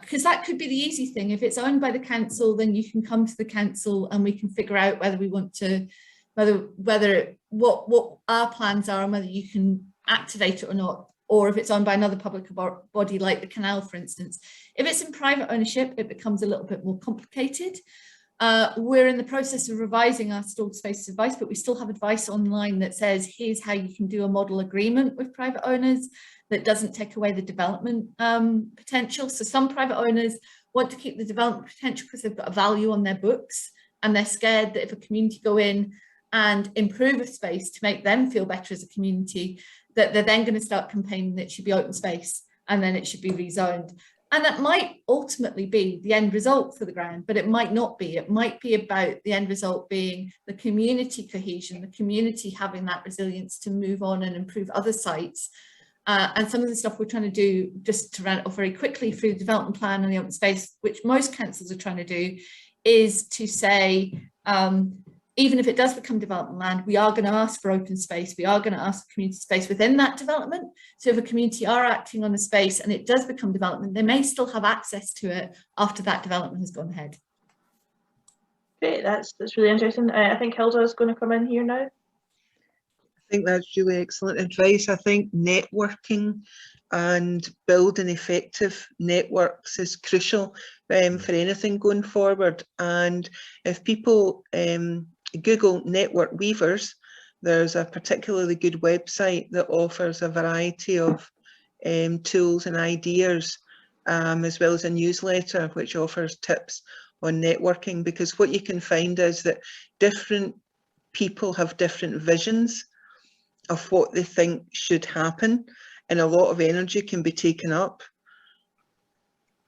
because that could be the easy thing. If it's owned by the council, then you can come to the council and we can figure out whether we want to, what our plans are and whether you can activate it or not. Or if it's owned by another public body like the canal, for instance. If it's in private ownership, it becomes a little bit more complicated. We're in the process of revising our stalled spaces advice, but we still have advice online that says, here's how you can do a model agreement with private owners that doesn't take away the development potential. So some private owners want to keep the development potential because they've got a value on their books, and they're scared that if a community go in and improve a space to make them feel better as a community, that they're then going to start campaigning that it should be open space and then it should be rezoned. And that might ultimately be the end result for the ground, but it might not be. It might be about the end result being the community cohesion, the community having that resilience to move on and improve other sites. And some of the stuff we're trying to do, just to run it off very quickly through the development plan and the open space, which most councils are trying to do, is to say, even if it does become development land, we are going to ask for open space. We are going to ask for community space within that development. So if a community are acting on a space and it does become development, they may still have access to it after that development has gone ahead. Great, that's really interesting. I think Hilda is going to come in here now. I think that's really excellent advice. I think networking and building effective networks is crucial for anything going forward. And if people Google network weavers, there's a particularly good website that offers a variety of tools and ideas, as well as a newsletter which offers tips on networking, because what you can find is that different people have different visions of what they think should happen, and a lot of energy can be taken up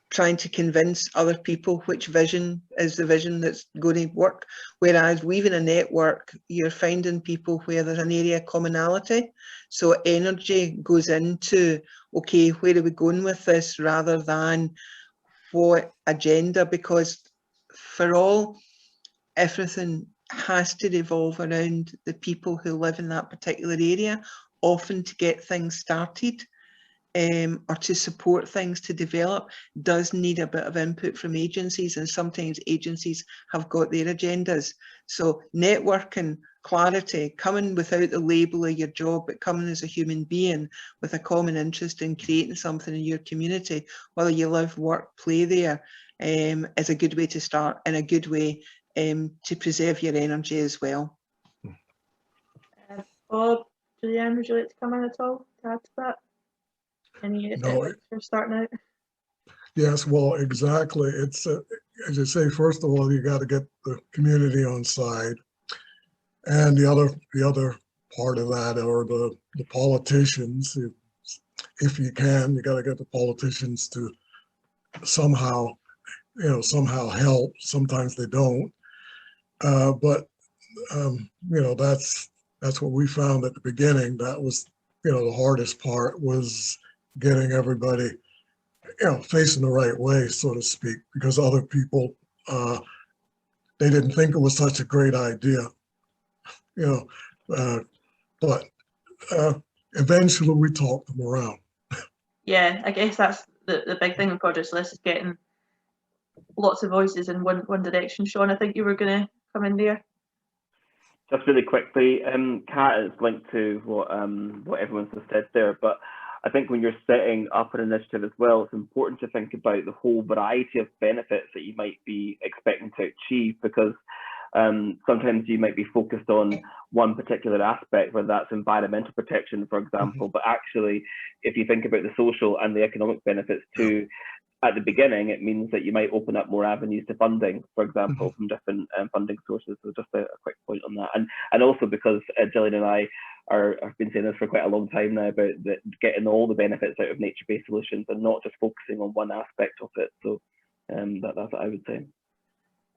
trying to convince other people which vision is the vision that's going to work. Whereas weaving a network, you're finding people where there's an area of commonality. So energy goes into, okay, where are we going with this, rather than what agenda, because for all, everything has to revolve around the people who live in that particular area, often to get things started. Or to support things to develop, does need a bit of input from agencies, and sometimes agencies have got their agendas. So networking, clarity, coming without the label of your job, but coming as a human being with a common interest in creating something in your community, whether you live, work, play there, is a good way to start, and a good way to preserve your energy as well. Bob, Julianne, would you like to come in at all to add to that? Any No, for starting out? yes, well, exactly. It's as you say, first of all, you got to get the community on side, and the other part of that are the politicians. If you can, you got to get the politicians to somehow help. Sometimes they don't, but that's what we found at the beginning. That was the hardest part, was getting everybody, facing the right way, so to speak, because other people, they didn't think it was such a great idea, but eventually we talked them around. Yeah, I guess that's the big thing with Project List, is getting lots of voices in one direction. Sean, I think you were going to come in there. Just really quickly, Kat is linked to what everyone's just said there, but I think when you're setting up an initiative as well, it's important to think about the whole variety of benefits that you might be expecting to achieve, because Sometimes you might be focused on one particular aspect, whether that's environmental protection, for example, but actually, if you think about the social and the economic benefits too, at the beginning, it means that you might open up more avenues to funding, for example, from different funding sources. So just a quick point on that. And also because Gillian and I have been saying this for quite a long time now about getting all the benefits out of nature-based solutions and not just focusing on one aspect of it. So that's what I would say.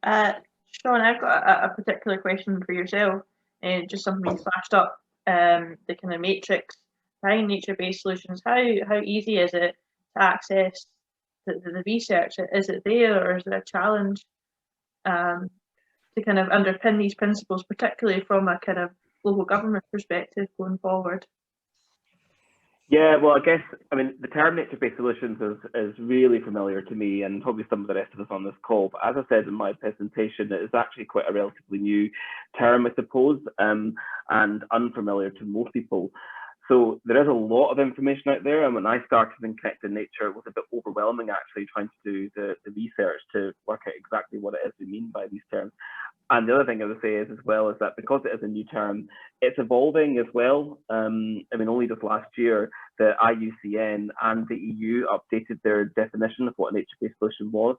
Sean, I've got a particular question for yourself. Just something you flashed up, the kind of matrix behind nature-based solutions. How easy is it to access the research? Is it there, or is it a challenge to kind of underpin these principles, particularly from a kind of local government perspective going forward? Yeah, well, I mean, the term nature-based solutions is really familiar to me and probably some of the rest of us on this call. But as I said in my presentation, it is actually quite a relatively new term, I suppose, and unfamiliar to most people. So there is a lot of information out there, and when I started in Connected Nature, it was a bit overwhelming actually trying to do the research to work out exactly what it is we mean by these terms. And the other thing I would say is that because it is a new term, it's evolving as well. I mean, only just last year, the IUCN and the EU updated their definition of what a nature-based solution was.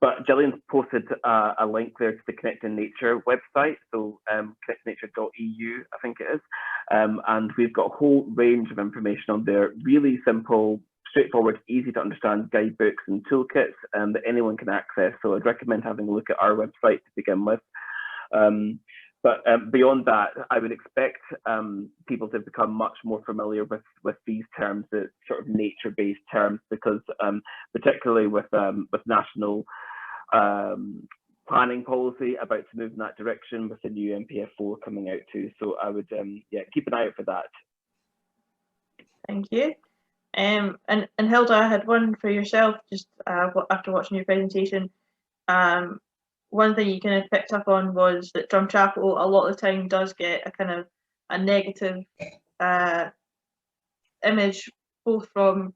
But Gillian's posted a link there to the Connected Nature website, so connectednature.eu, I think it is. And we've got a whole range of information on there, really simple, straightforward, easy to understand guidebooks and toolkits that anyone can access. So I'd recommend having a look at our website to begin with. But beyond that, I would expect people to become much more familiar with these terms, the sort of nature-based terms, because particularly with national planning policy about to move in that direction with the new NPF4 coming out too. So I would keep an eye out for that. Thank you. And Hilda, I had one for yourself just after watching your presentation. One thing you kind of picked up on was that Drumchapel a lot of the time does get a kind of a negative image, both from,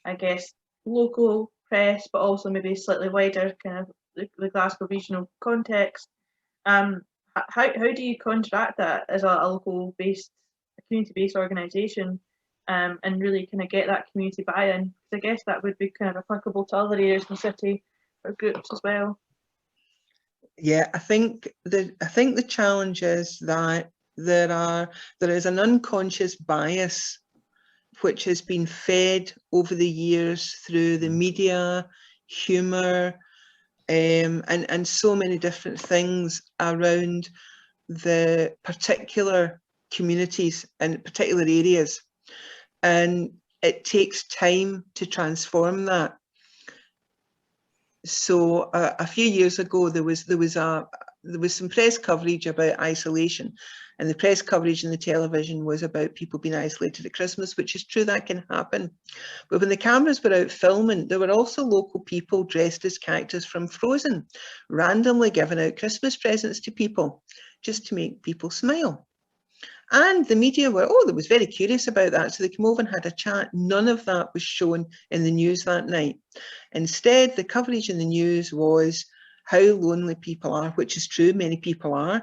I guess, local press, but also maybe slightly wider kind of the Glasgow regional context. How do you contract that as a local-based, community-based organisation, and really kind of get that community buy-in? Because I guess that would be kind of applicable to other areas in the city or groups as well. Yeah, I think the challenge is that there is an unconscious bias which has been fed over the years through the media, humour, and so many different things around the particular communities and particular areas, and it takes time to transform that. So a few years ago, there was some press coverage about isolation, and the press coverage in the television was about people being isolated at Christmas, which is true, that can happen. But when the cameras were out filming, there were also local people dressed as characters from Frozen, randomly giving out Christmas presents to people just to make people smile. And the media were, they was very curious about that, so they came over and had a chat. None of that was shown in the news that night. Instead, the coverage in the news was how lonely people are, which is true, many people are,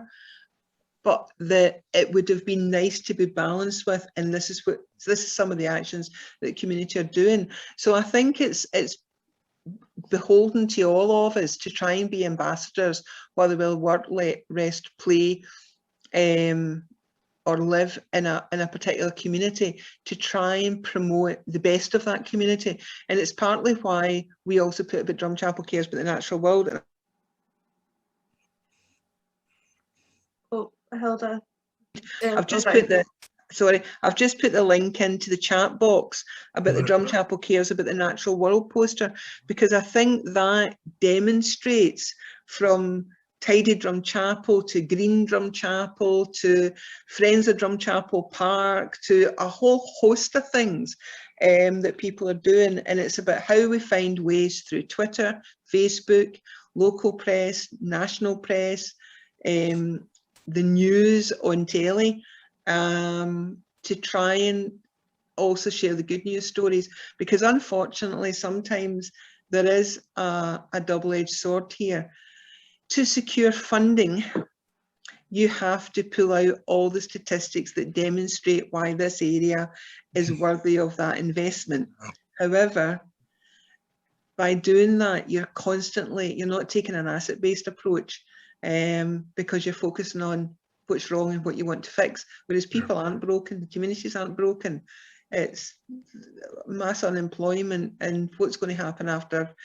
but that it would have been nice to be balanced with, and this is some of the actions that the community are doing. So I think it's beholden to all of us to try and be ambassadors, whether we'll work, rest, play, or live in a particular community, to try and promote the best of that community. And it's partly why we also put about Drumchapel Cares About the Natural World. Oh, Hilda. I've just put the link into the chat box about the Drumchapel Cares About the Natural World poster, because I think that demonstrates, from Tidy Drumchapel to Green Drumchapel to Friends of Drumchapel Park to a whole host of things that people are doing. And it's about how we find ways through Twitter, Facebook, local press, national press, the news on telly, to try and also share the good news stories, because unfortunately sometimes there is a double-edged sword here. to secure funding, you have to pull out all the statistics that demonstrate why this area is worthy of that investment. However, by doing that, you're not taking an asset-based approach, because you're focusing on what's wrong and what you want to fix. Whereas people aren't broken, the communities aren't broken. It's mass unemployment, and what's going to happen after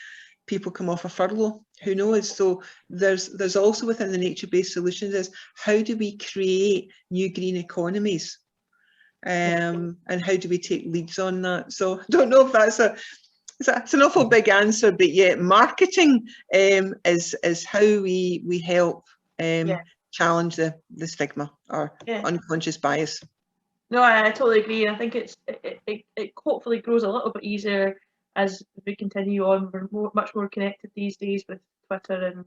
people come off a furlough, who knows? So there's also within the nature-based solutions is how do we create new green economies, and how do we take leads on that? So I don't know if it's an awful big answer, but yeah, marketing is how we help challenge the stigma or unconscious bias. No, I totally agree. I think it hopefully grows a little bit easier as we continue on. We're much more connected these days with Twitter and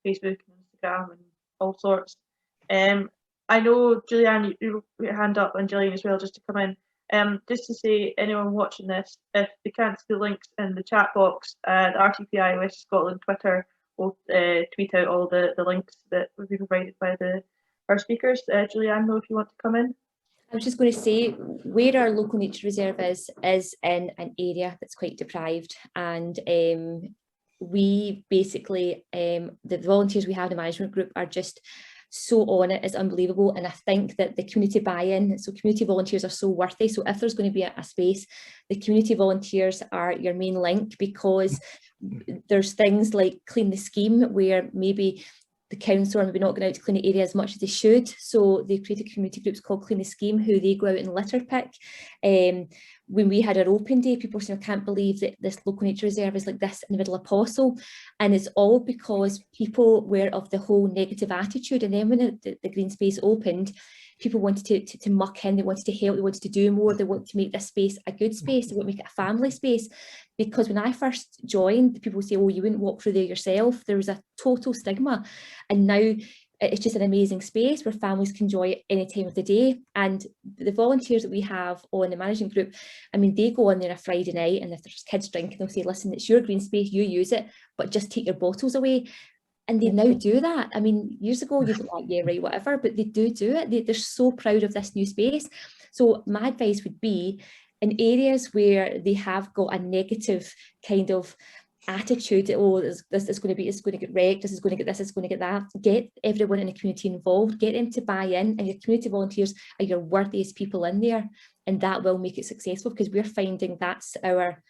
Facebook and Instagram and all sorts. I know Julianne, you your hand up, and Gillian as well, just to come in. Just to say, anyone watching this, if they can't see the links in the chat box, the RTPI West Scotland Twitter will tweet out all the links that will be provided by our speakers. Julianne, know if you want to come in? I was just going to say, where our local nature reserve is in an area that's quite deprived, and we basically, the volunteers we have in the management group are just so on it, it's unbelievable. And I think that the community buy-in, so community volunteers are so worthy. So if there's going to be a space, the community volunteers are your main link, because there's things like Clean the Scheme, where maybe the council are maybe not going out to clean the area as much as they should. So they created community groups called Clean the Scheme, who they go out and litter pick. When we had our open day, people said, I can't believe that this local nature reserve is like this in the middle of Postle. And it's all because people were of the whole negative attitude. And then when the green space opened, people wanted to muck in, they wanted to help, they wanted to do more, they wanted to make this space a good space, they want to make it a family space. Because when I first joined, people would say, oh, you wouldn't walk through there yourself. There was a total stigma. And now it's just an amazing space where families can enjoy it any time of the day. And the volunteers that we have on the managing group, I mean, they go on there a Friday night, and if there's kids drinking, they'll say, listen, it's your green space, you use it, but just take your bottles away. And they now do that. I mean, years ago, you'd be like, yeah, right, whatever, but they do it. They're so proud of this new space. So my advice would be, in areas where they have got a negative kind of attitude, oh, this is going to get wrecked, this is going to get this, it's going to get that, get everyone in the community involved, get them to buy in, and your community volunteers are your worthiest people in there, and that will make it successful, because we're finding that's our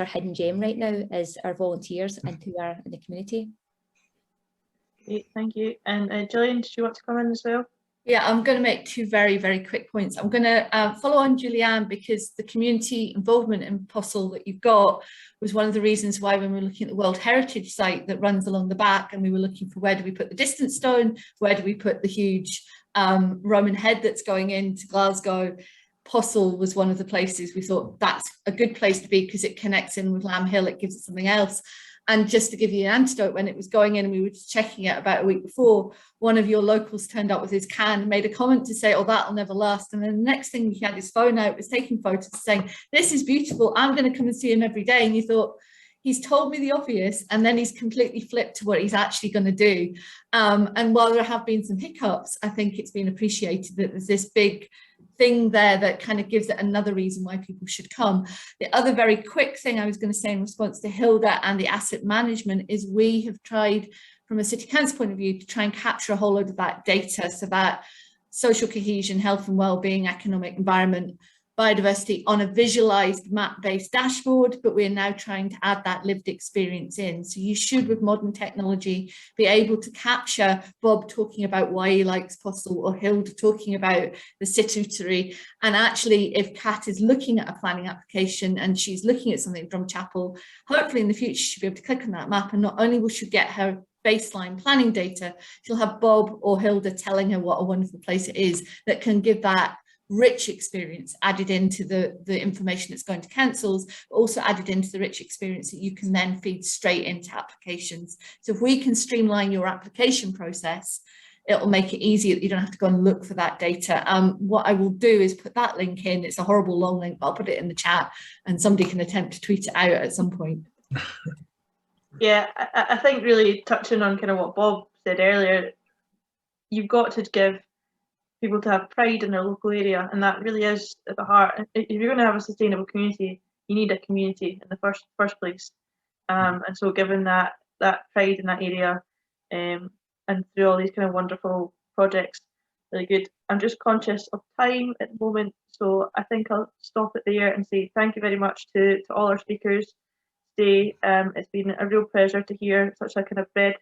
hidden gem right now, is our volunteers and who are in the community. Great, thank you. And Gillian, did you want to come in as well? Yeah, I'm going to make two very, very quick points. I'm going to follow on Julianne, because the community involvement in Postle that you've got was one of the reasons why, when we were looking at the World Heritage Site that runs along the back, and we were looking for where do we put the distance stone, where do we put the huge Roman head that's going into Glasgow, Postle was one of the places we thought that's a good place to be, because it connects in with Lamb Hill, it gives it something else. And just to give you an antidote, when it was going in and we were just checking it about a week before, one of your locals turned up with his can, made a comment to say, oh, that'll never last. And then the next thing, he had his phone out, was taking photos saying, this is beautiful, I'm going to come and see him every day. And you thought, he's told me the obvious, and then he's completely flipped to what he's actually going to do. And while there have been some hiccups, I think it's been appreciated that there's this big thing there that kind of gives it another reason why people should come. The other very quick thing I was going to say in response to Hilda and the asset management is, we have tried from a city council point of view to try and capture a whole load of that data, so that social cohesion, health and well-being, economic environment, biodiversity, on a visualized map-based dashboard, but we're now trying to add that lived experience in. So you should, with modern technology, be able to capture Bob talking about why he likes Postle, or Hilda talking about the situatory. And actually, if Kat is looking at a planning application and she's looking at something from Chapel, hopefully in the future she'll be able to click on that map, and not only will she get her baseline planning data, she'll have Bob or Hilda telling her what a wonderful place it is, that can give that rich experience added into the information that's going to councils, but also added into the rich experience that you can then feed straight into applications. So if we can streamline your application process, it'll make it easier that you don't have to go and look for that data. What I will do is put that link in. It's a horrible long link, but I'll put it in the chat, and somebody can attempt to tweet it out at some point. Yeah, I think really touching on kind of what Bob said earlier, you've got to give people to have pride in their local area, and that really is at the heart. If you're going to have a sustainable community, you need a community in the first place. And so given that pride in that area, and through all these kind of wonderful projects, really good. I'm just conscious of time at the moment, so I think I'll stop it there and say thank you very much to all our speakers today. It's been a real pleasure to hear such a kind of breadth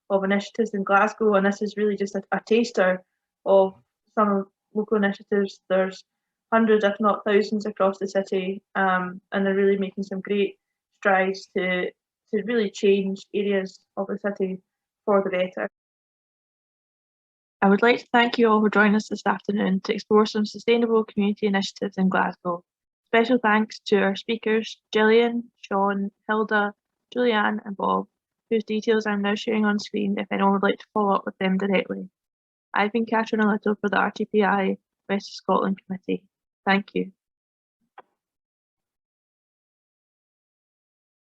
of initiatives in Glasgow, and this is really just a taster of some local initiatives. There's hundreds, if not thousands, across the city, and they're really making some great strides to really change areas of the city for the better. I would like to thank you all for joining us this afternoon to explore some sustainable community initiatives in Glasgow. Special thanks to our speakers, Gillian, Sean, Hilda, Julianne and Bob, whose details I'm now sharing on screen if anyone would like to follow up with them directly. I've been Catherine Little for the RTPI West of Scotland Committee. Thank you.